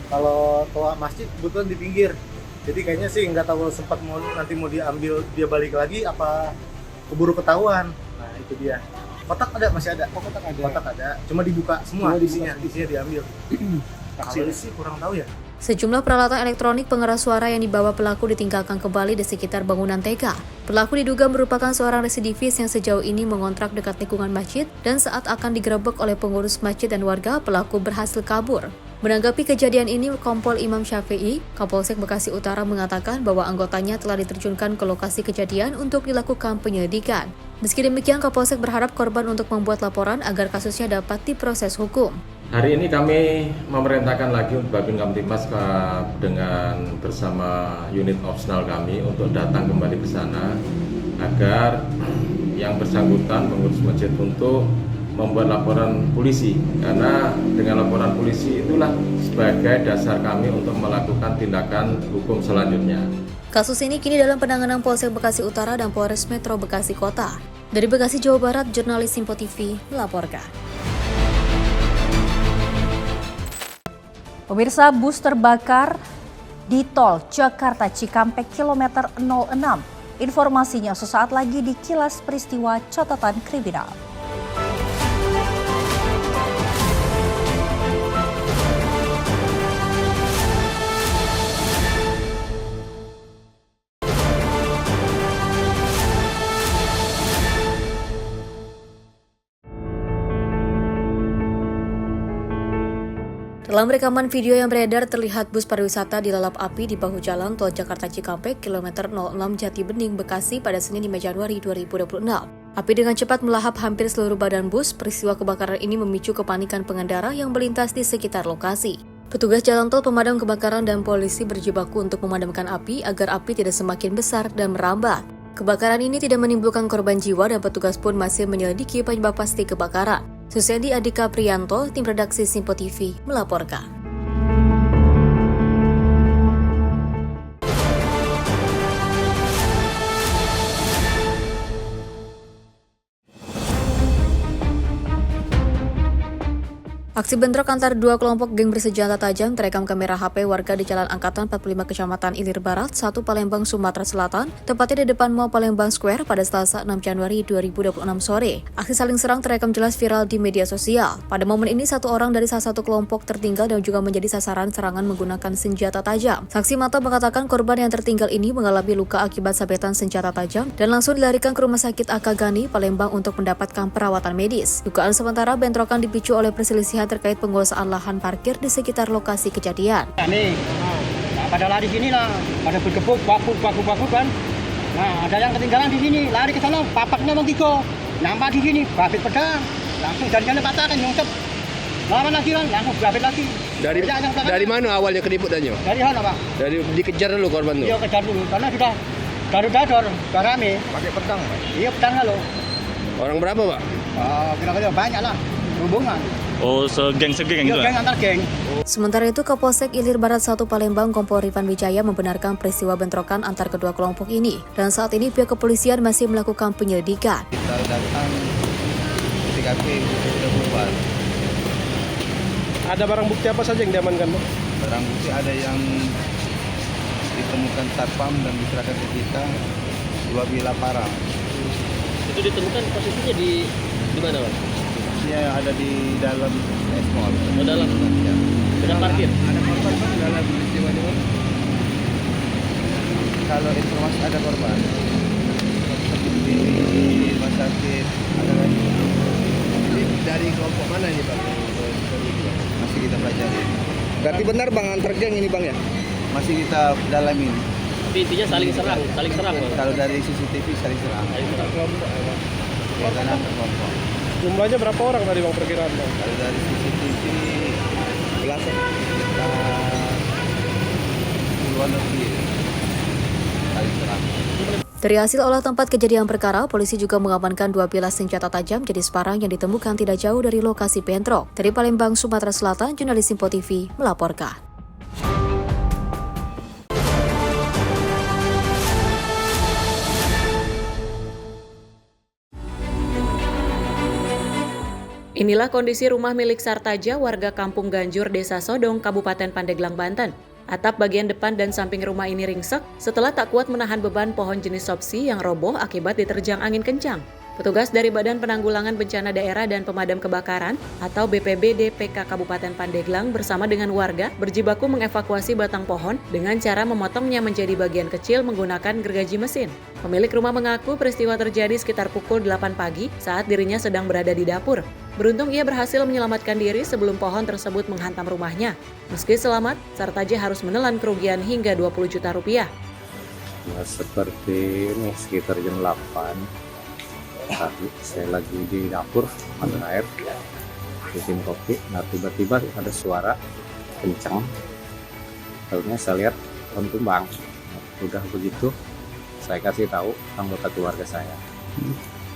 Kalau toa masjid kebetulan di pinggir. Jadi kayaknya sih nggak tahu sempat nanti mau diambil dia balik lagi apa keburu ketahuan. Nah itu dia. Kotak ada, masih ada. Kotak ada. Cuma dibuka semua isinya diambil. Kalau sih kurang tahu ya. Sejumlah peralatan elektronik pengeras suara yang dibawa pelaku ditinggalkan kembali di sekitar bangunan TK. Pelaku diduga merupakan seorang residivis yang sejauh ini mengontrak dekat lingkungan masjid dan saat akan digerebek oleh pengurus masjid dan warga, pelaku berhasil kabur. Menanggapi kejadian ini, Kompol Imam Syafi'i, Kapolsek Bekasi Utara mengatakan bahwa anggotanya telah diterjunkan ke lokasi kejadian untuk dilakukan penyelidikan. Meski demikian, Kapolsek berharap korban untuk membuat laporan agar kasusnya dapat diproses hukum. Hari ini kami memerintahkan lagi untuk Babin Kamtibmas dengan bersama unit opsional kami untuk datang kembali ke sana agar yang bersangkutan pengurus masjid untuk membuat laporan polisi, karena dengan laporan polisi itulah sebagai dasar kami untuk melakukan tindakan hukum selanjutnya. Kasus ini kini dalam penanganan Polsek Bekasi Utara dan Polres Metro Bekasi Kota. Dari Bekasi, Jawa Barat, jurnalis Simpo TV melaporkan. Pemirsa, bus terbakar di tol Jakarta Cikampek kilometer 06. Informasinya sesaat lagi di Kilas Peristiwa Catatan Kriminal. Dalam rekaman video yang beredar terlihat bus pariwisata dilalap api di bahu jalan tol Jakarta Cikampek kilometer 06 Jati Bening, Bekasi pada Senin 5 Januari 2026. Api dengan cepat melahap hampir seluruh badan bus. Peristiwa kebakaran ini memicu kepanikan pengendara yang melintas di sekitar lokasi. Petugas jalan tol, pemadam kebakaran, dan polisi berjibaku untuk memadamkan api agar api tidak semakin besar dan merambat. Kebakaran ini tidak menimbulkan korban jiwa dan petugas pun masih menyelidiki penyebab pasti kebakaran. Susendi Adika Priyanto, tim redaksi Simpo TV, melaporkan. Aksi bentrok antar dua kelompok geng bersenjata tajam terekam kamera HP warga di Jalan Angkatan 45 Kecamatan Ilir Barat, 1 Palembang, Sumatera Selatan, tepatnya di depan Mall Palembang Square pada Selasa 6 Januari 2026 sore. Aksi saling serang terekam jelas viral di media sosial. Pada momen ini, satu orang dari salah satu kelompok tertinggal dan juga menjadi sasaran serangan menggunakan senjata tajam. Saksi mata mengatakan korban yang tertinggal ini mengalami luka akibat sabetan senjata tajam dan langsung dilarikan ke Rumah Sakit Akagani, Palembang untuk mendapatkan perawatan medis. Dugaan sementara bentrokan dipicu oleh perselisihan terkait penguasaan lahan parkir di sekitar lokasi kejadian. Pada lari sini lah, pada bergebuk, baku kan. Nah, ada yang ketinggalan di sini, lari ke sana, papaknya Bang Tigo, nyampak di sini, babit pedang, langsung dari sana patah kan, nyungsep. Lawan lagi kan, langsung babit lagi. Dari mana awalnya keributannya? Dari sana, Pak. Dari dikejar dulu korban tuh? Iya, kejar dulu, karena sudah dador, sudah rame. Pakai pedang, Pak? Iya, pedang lo. Orang berapa, Pak? Kira-kira banyak lah, hubungan. Oh, segeng gitu? Geng antar geng. Sementara itu, Kapolsek Ilir Barat 1 Palembang Kompol Rifan Wijaya membenarkan peristiwa bentrokan antar kedua kelompok ini. Dan saat ini pihak kepolisian masih melakukan penyelidikan. Kita datang di TKP sudah bubar. Ada barang bukti apa saja yang diamankan, Pak? Barang bukti ada yang ditemukan satpam dan diserahkan ke kita 2 bilah parang. Itu ditemukan posisinya di mana, Pak? Posisinya ada di dalam S-Mall. Oh, dalam? Ya. Sedang parkir? Ada korban, Pak, dalam peristiwa ini, Pak? Kalau informasi ada korban di Rumah Sakit ada lagi. Ini dari kelompok mana ini, Bang? Masih kita pelajari. Berarti benar, Bang, antar geng ini, Bang, ya? Masih kita dalamin. Tapi intinya saling serang, Bang. Kalau dari CCTV saling serang. Kelompok, ya, Bang. Karena kelompok. Jumlahnya berapa orang tadi, Bang, perkiraan, Bang? Kalau dari CCTV belasan, puluhan lebih saling serang. Dari hasil olah tempat kejadian perkara, polisi juga mengamankan 2 bilah senjata tajam jenis parang yang ditemukan tidak jauh dari lokasi bentrok. Dari Palembang, Sumatera Selatan, jurnalis Simpo TV melaporkan. Inilah kondisi rumah milik Sartaja, warga Kampung Ganjur, Desa Sodong, Kabupaten Pandeglang, Banten. Atap bagian depan dan samping rumah ini ringsek setelah tak kuat menahan beban pohon jenis sopsi yang roboh akibat diterjang angin kencang. Petugas dari Badan Penanggulangan Bencana Daerah dan Pemadam Kebakaran atau BPBD PK Kabupaten Pandeglang bersama dengan warga berjibaku mengevakuasi batang pohon dengan cara memotongnya menjadi bagian kecil menggunakan gergaji mesin. Pemilik rumah mengaku peristiwa terjadi sekitar pukul 8 pagi saat dirinya sedang berada di dapur. Beruntung ia berhasil menyelamatkan diri sebelum pohon tersebut menghantam rumahnya. Meski selamat, Sartaja harus menelan kerugian hingga 20 juta rupiah. Nah, seperti ini sekitar jam 8. Tadi saya lagi di dapur ambil air, bikin kopi. Nah, tiba-tiba ada suara kencang. Akhirnya saya lihat pohon tumbang. Nah, udah begitu, saya kasih tahu anggota keluarga saya.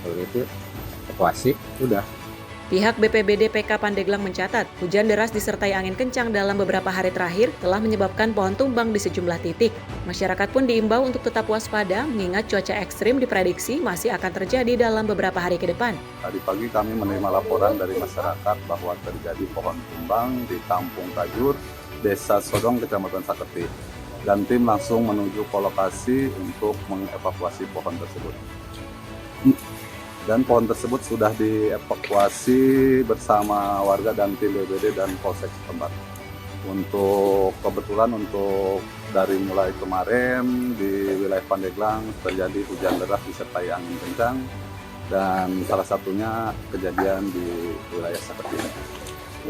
Lalu itu evakuasi, udah. Pihak BPBD PK Pandeglang mencatat, hujan deras disertai angin kencang dalam beberapa hari terakhir telah menyebabkan pohon tumbang di sejumlah titik. Masyarakat pun diimbau untuk tetap waspada mengingat cuaca ekstrim diprediksi masih akan terjadi dalam beberapa hari ke depan. Tadi pagi kami menerima laporan dari masyarakat bahwa terjadi pohon tumbang di Kampung Ganjur, Desa Sodong, Kecamatan Saketi. Dan tim langsung menuju ke lokasi untuk mengevakuasi pohon tersebut. Dan pohon tersebut sudah dievakuasi bersama warga dan tim BPBD dan Polsek setempat. Kebetulan dari mulai kemarin di wilayah Pandeglang terjadi hujan deras disertai angin kencang dan salah satunya kejadian di wilayah Saketi.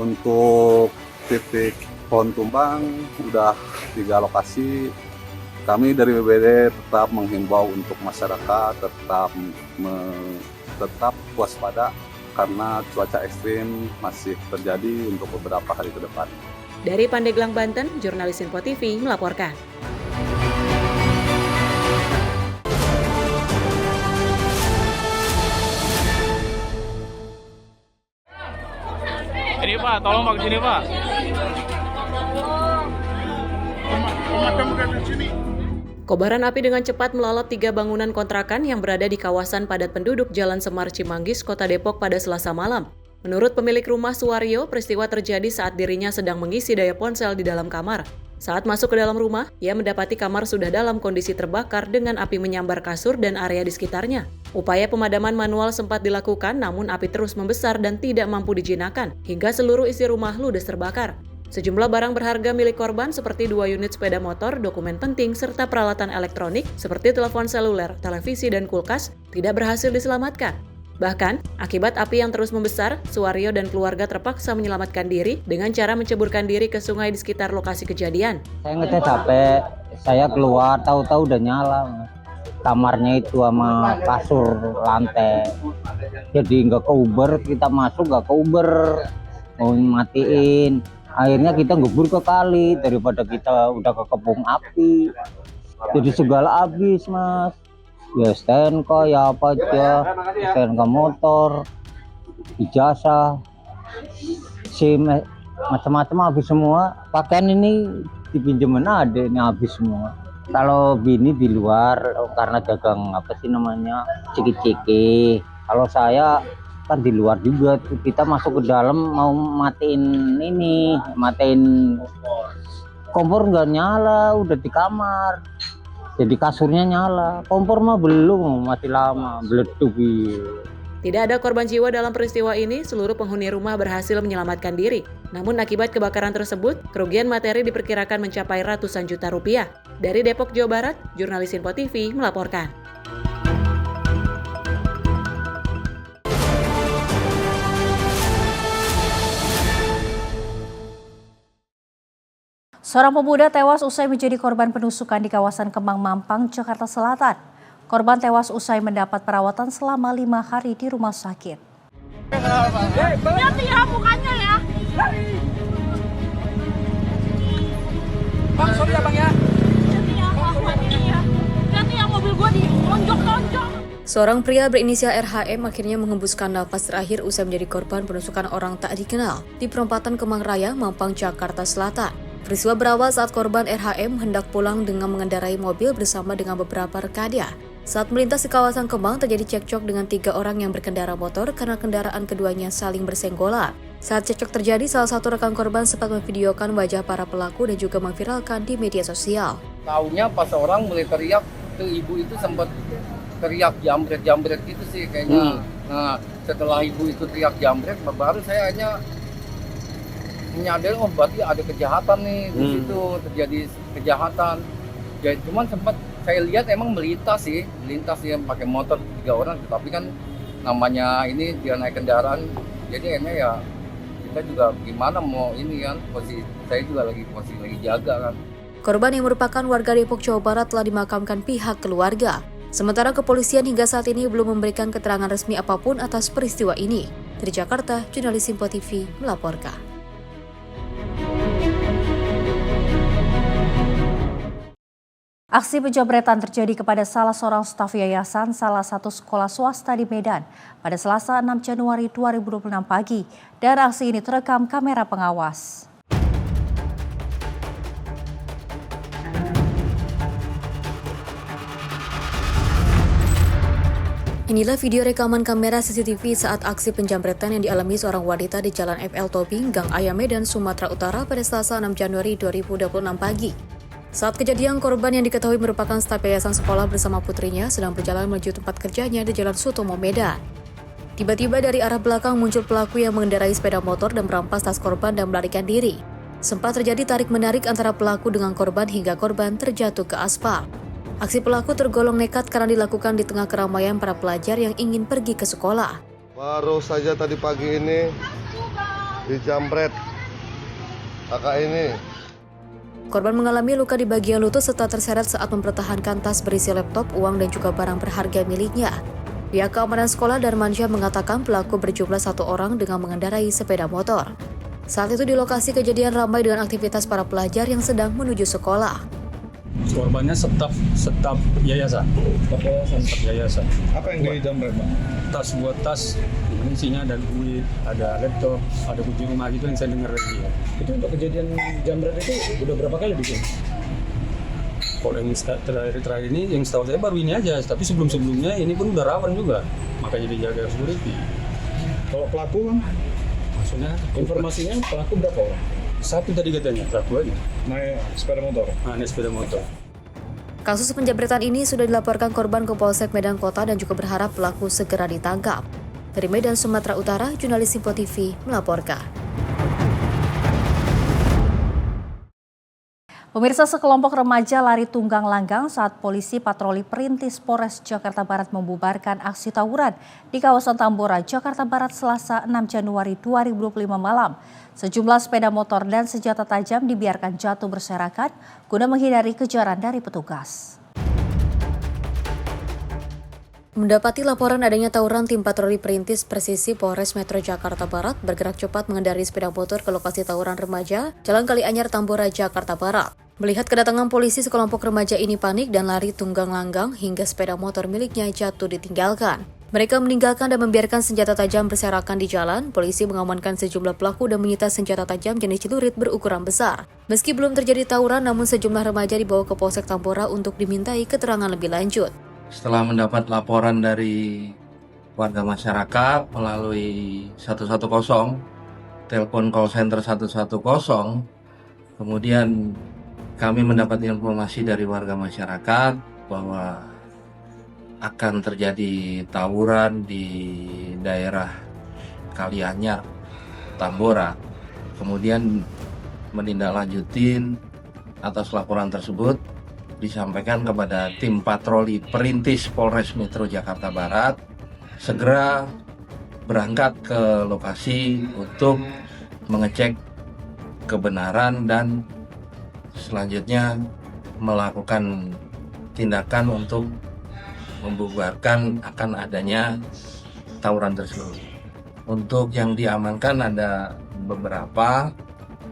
Untuk titik pohon tumbang, udah 3 lokasi. Kami dari BPBD tetap menghimbau untuk masyarakat tetap waspada karena cuaca ekstrim masih terjadi untuk beberapa hari ke depan. Dari Pandeglang, Banten, jurnalis Info TV melaporkan. Ini Pak, tolong Pak sini Pak. Kobaran api dengan cepat melalap 3 bangunan kontrakan yang berada di kawasan padat penduduk Jalan Semar Cimanggis, Kota Depok pada Selasa malam. Menurut pemilik rumah Suwaryo, peristiwa terjadi saat dirinya sedang mengisi daya ponsel di dalam kamar. Saat masuk ke dalam rumah, ia mendapati kamar sudah dalam kondisi terbakar dengan api menyambar kasur dan area di sekitarnya. Upaya pemadaman manual sempat dilakukan, namun api terus membesar dan tidak mampu dijinakan, hingga seluruh isi rumah ludes terbakar. Sejumlah barang berharga milik korban seperti 2 unit sepeda motor, dokumen penting, serta peralatan elektronik seperti telepon seluler, televisi, dan kulkas tidak berhasil diselamatkan. Bahkan, akibat api yang terus membesar, Suwaryo dan keluarga terpaksa menyelamatkan diri dengan cara menceburkan diri ke sungai di sekitar lokasi kejadian. Saya ngetes HP, saya keluar, tahu-tahu udah nyala. Kamarnya itu sama kasur lantai. Jadi nggak keuber, kita masuk nggak keuber, mau matiin. Akhirnya kita ngebur ke kali daripada kita udah kekepung api. Jadi segala habis Mas. Ya STNK, ya apa aja, STNK motor, ijazah, SIM, macam-macam habis semua. Pakaian ini dipinjemin adek ini habis semua. Kalau bini di luar karena dagang apa sih namanya ciki-ciki. Kalau saya kan di luar juga, kita masuk ke dalam mau matiin kompor nggak nyala, udah di kamar. Jadi kasurnya nyala, kompor mah belum, masih lama, meleduk. Tidak ada korban jiwa dalam peristiwa ini, seluruh penghuni rumah berhasil menyelamatkan diri. Namun akibat kebakaran tersebut, kerugian materi diperkirakan mencapai ratusan juta rupiah. Dari Depok, Jawa Barat, jurnalis Info TV melaporkan. Seorang pemuda tewas usai menjadi korban penusukan di kawasan Kemang Mampang, Jakarta Selatan. Korban tewas usai mendapat perawatan selama 5 hari di rumah sakit. Lihat ya mukanya ya. Bang, sorry ya Bang ya. Lihat ya mobil gua dilonjok-lonjok. Seorang pria berinisial RHM akhirnya mengembuskan nafas terakhir usai menjadi korban penusukan orang tak dikenal di perempatan Kemang Raya, Mampang, Jakarta Selatan. Peristiwa berawal saat korban RHM hendak pulang dengan mengendarai mobil bersama dengan beberapa rekannya. Saat melintas di kawasan Kemang terjadi cekcok dengan 3 orang yang berkendara motor karena kendaraan keduanya saling bersenggolan. Saat cekcok terjadi, salah satu rekan korban sempat memvideokan wajah para pelaku dan juga memviralkan di media sosial. Taunya pas orang mulai teriak, tuh ibu itu sempat teriak jambret gitu sih kayaknya. Nah setelah ibu itu teriak jambret, baru saya hanya menyadari berarti ada kejahatan nih di situ, terjadi kejahatan. Jadi cuman sempat saya lihat emang melintas yang pakai motor 3 orang, tetapi kan namanya ini dia naik kendaraan, jadi akhirnya ya kita juga gimana mau ini kan, posisi saya juga lagi jaga kan. Korban yang merupakan warga Depok, Jawa Barat telah dimakamkan pihak keluarga. Sementara kepolisian hingga saat ini belum memberikan keterangan resmi apapun atas peristiwa ini. Dari Jakarta, jurnalis Info TV melaporkan. Aksi penjamretan terjadi kepada salah seorang staf yayasan salah satu sekolah swasta di Medan pada Selasa 6 Januari 2026 pagi, dan aksi ini terekam kamera pengawas. Inilah video rekaman kamera CCTV saat aksi penjamretan yang dialami seorang wanita di Jalan FL Tobing, Gang Ayam, Medan, Sumatera Utara pada Selasa 6 Januari 2026 pagi. Saat kejadian, korban yang diketahui merupakan staf yayasan sekolah bersama putrinya sedang berjalan menuju tempat kerjanya di Jalan Sutomo, Medan. Tiba-tiba dari arah belakang muncul pelaku yang mengendarai sepeda motor dan merampas tas korban dan melarikan diri. Sempat terjadi tarik-menarik antara pelaku dengan korban hingga korban terjatuh ke aspal. Aksi pelaku tergolong nekat karena dilakukan di tengah keramaian para pelajar yang ingin pergi ke sekolah. Baru saja tadi pagi ini dijamret kakak ini. Korban mengalami luka di bagian lutut serta terseret saat mempertahankan tas berisi laptop, uang, dan juga barang berharga miliknya. Pihak keamanan sekolah Darmansyah mengatakan pelaku berjumlah 1 orang dengan mengendarai sepeda motor. Saat itu di lokasi kejadian ramai dengan aktivitas para pelajar yang sedang menuju sekolah. Korbannya staf yayasan. Staf yayasan. Apa yang dijamret, Pak? Buat tas, isinya ada duit, ada laptop, ada kunci rumah gitu yang saya dengar dari dia. Itu untuk kejadian jamret itu udah berapa kali bikin? Kalau yang terakhir ini, yang setahu saya baru ini aja, tapi sebelum-sebelumnya ini pun udah rawan juga, makanya dijaga security. Kalau pelaku, Bang? Maksudnya? Informasinya pelaku berapa orang? 1 tadi katanya, 1 aja. Naik sepeda motor? Naik sepeda motor. Kasus penjamretan ini sudah dilaporkan korban ke Polsek Medan Kota dan juga berharap pelaku segera ditangkap. Dari Medan, Sumatera Utara, jurnalis Simpo TV melaporkan. Pemirsa, sekelompok remaja lari tunggang langgang saat polisi patroli Perintis Polres Jakarta Barat membubarkan aksi tawuran di kawasan Tambora, Jakarta Barat Selasa 6 Januari 2025 malam. Sejumlah sepeda motor dan senjata tajam dibiarkan jatuh berserakan guna menghindari kejaran dari petugas. Mendapati laporan adanya tawuran, tim patroli Perintis Presisi Polres Metro Jakarta Barat bergerak cepat mengendarai sepeda motor ke lokasi tawuran remaja Jalan Kalianyar Tambora, Jakarta Barat. Melihat kedatangan polisi, sekelompok remaja ini panik dan lari tunggang langgang hingga sepeda motor miliknya jatuh ditinggalkan. Mereka meninggalkan dan membiarkan senjata tajam berserakan di jalan. Polisi mengamankan sejumlah pelaku dan menyita senjata tajam jenis celurit berukuran besar. Meski belum terjadi tawuran, namun sejumlah remaja dibawa ke Polsek Tambora untuk dimintai keterangan lebih lanjut. Setelah mendapat laporan dari warga masyarakat melalui 110, telepon call center 110, kemudian kami mendapat informasi dari warga masyarakat bahwa akan terjadi tawuran di daerah Kalianyar, Tambora. Kemudian menindaklanjutin atas laporan tersebut, disampaikan kepada tim patroli Perintis Polres Metro Jakarta Barat segera berangkat ke lokasi untuk mengecek kebenaran dan selanjutnya melakukan tindakan untuk membubarkan akan adanya tawuran tersebut. Untuk yang diamankan ada beberapa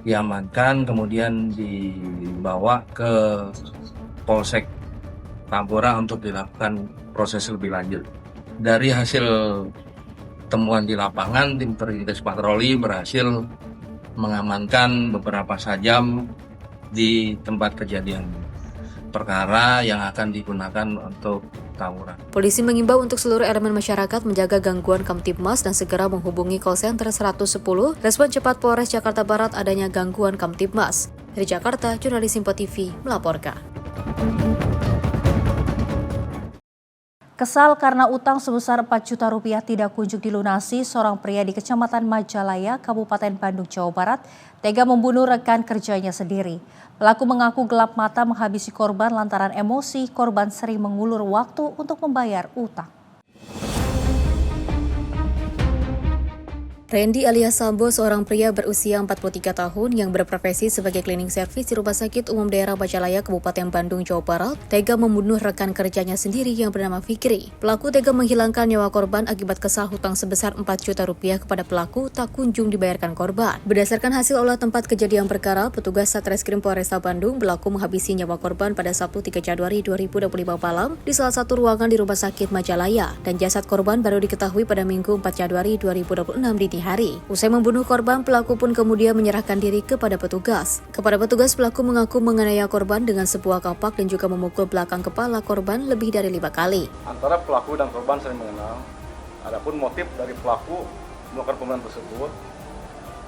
diamankan kemudian dibawa ke Polsek Tambora untuk dilakukan proses lebih lanjut. Dari hasil temuan di lapangan, tim Perintis Patroli berhasil mengamankan beberapa sajam di tempat kejadian perkara yang akan digunakan untuk tawuran. Polisi mengimbau untuk seluruh elemen masyarakat menjaga gangguan Kamtibmas dan segera menghubungi call center 110 respon cepat Polres Jakarta Barat adanya gangguan Kamtibmas. Dari Jakarta, jurnalis Simpo TV melaporkan. Kesal karena utang sebesar 4 juta rupiah tidak kunjung dilunasi, seorang pria di Kecamatan Majalaya, Kabupaten Bandung, Jawa Barat, tega membunuh rekan kerjanya sendiri. Pelaku mengaku gelap mata menghabisi korban lantaran emosi korban sering mengulur waktu untuk membayar utang. Randy alias Sambo, seorang pria berusia 43 tahun yang berprofesi sebagai cleaning service di Rumah Sakit Umum Daerah Majalaya, Kabupaten Bandung, Jawa Barat, tega membunuh rekan kerjanya sendiri yang bernama Fikri. Pelaku tega menghilangkan nyawa korban akibat kesal hutang sebesar 4 juta rupiah kepada pelaku tak kunjung dibayarkan korban. Berdasarkan hasil olah tempat kejadian perkara, petugas Satreskrim Polresta Bandung pelaku menghabisi nyawa korban pada Sabtu 3 Januari 2025 malam di salah satu ruangan di Rumah Sakit Majalaya, dan jasad korban baru diketahui pada Minggu 4 Januari 2026 dini hari. Usai membunuh korban, pelaku pun kemudian menyerahkan diri kepada petugas. Kepada petugas, pelaku mengaku menganiaya korban dengan sebuah kapak dan juga memukul belakang kepala korban lebih dari 5 kali. Antara pelaku dan korban saling mengenal. Adapun motif dari pelaku melakukan pembunuhan tersebut,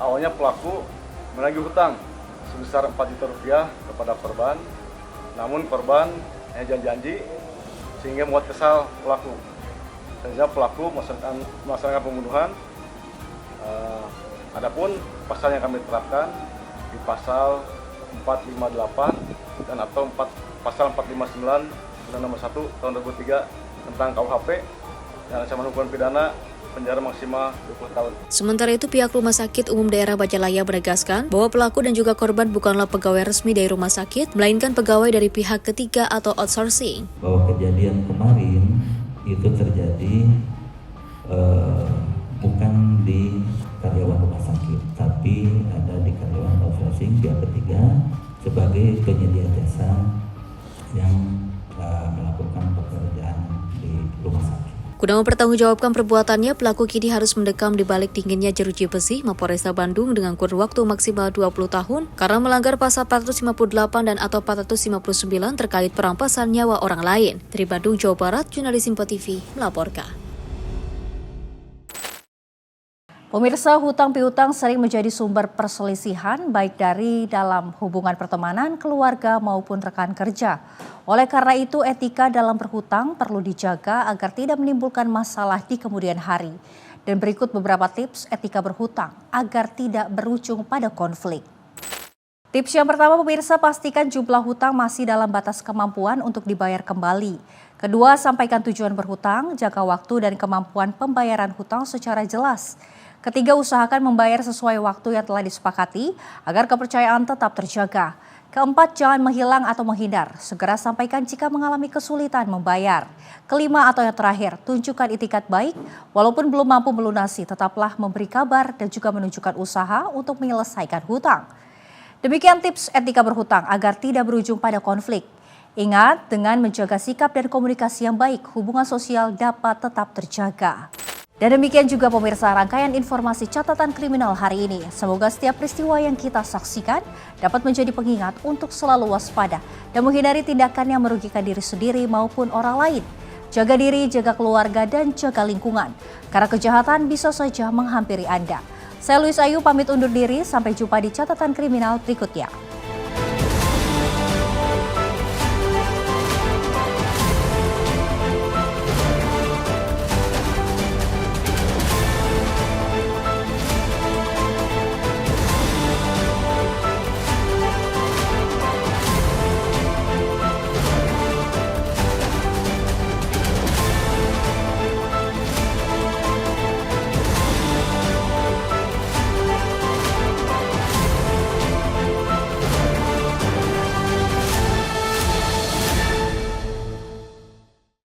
awalnya pelaku menagih hutang sebesar 4 juta rupiah kepada korban. Namun korban hanya janji sehingga membuat kesal pelaku. Sehingga pelaku melaksanakan pembunuhan. Adapun pasal yang kami terapkan di pasal 458 dan atau pasal 459 Undang-Undang Nomor 1 Tahun 2003 tentang KUHP dan ancaman hukuman pidana penjara maksimal 20 tahun. Sementara itu, pihak Rumah Sakit Umum Daerah Majalaya menegaskan bahwa pelaku dan juga korban bukanlah pegawai resmi dari rumah sakit, melainkan pegawai dari pihak ketiga atau outsourcing. Bahwa kejadian kemarin itu terjadi bukan di karyawan rumah sakit, tapi ada di karyawan outsourcing pihak ketiga sebagai penyedia jasa yang melakukan pekerjaan di rumah sakit. Guna mempertanggungjawabkan perbuatannya, pelaku kini harus mendekam di balik dinginnya jeruji besi Mapolresta Bandung dengan kurun waktu maksimal 20 tahun karena melanggar pasal 458 dan atau 459 terkait perampasan nyawa orang lain. Dari Bandung, Jawa Barat, Jurnalis Simpo TV melaporkan. Pemirsa, hutang piutang sering menjadi sumber perselisihan baik dari dalam hubungan pertemanan, keluarga maupun rekan kerja. Oleh karena itu, etika dalam berhutang perlu dijaga agar tidak menimbulkan masalah di kemudian hari. Dan berikut beberapa tips etika berhutang agar tidak berujung pada konflik. Tips yang pertama, pemirsa, pastikan jumlah hutang masih dalam batas kemampuan untuk dibayar kembali. Kedua, sampaikan tujuan berhutang, jaga waktu dan kemampuan pembayaran hutang secara jelas. Ketiga, usahakan membayar sesuai waktu yang telah disepakati agar kepercayaan tetap terjaga. Keempat, jangan menghilang atau menghindar. Segera sampaikan jika mengalami kesulitan membayar. Kelima atau yang terakhir, tunjukkan itikat baik. Walaupun belum mampu melunasi, tetaplah memberi kabar dan juga menunjukkan usaha untuk menyelesaikan hutang. Demikian tips etika berhutang agar tidak berujung pada konflik. Ingat, dengan menjaga sikap dan komunikasi yang baik, hubungan sosial dapat tetap terjaga. Dan demikian juga pemirsa rangkaian informasi catatan kriminal hari ini. Semoga setiap peristiwa yang kita saksikan dapat menjadi pengingat untuk selalu waspada dan menghindari tindakan yang merugikan diri sendiri maupun orang lain. Jaga diri, jaga keluarga, dan jaga lingkungan. Karena kejahatan bisa saja menghampiri Anda. Saya Luis Ayu pamit undur diri, sampai jumpa di catatan kriminal berikutnya.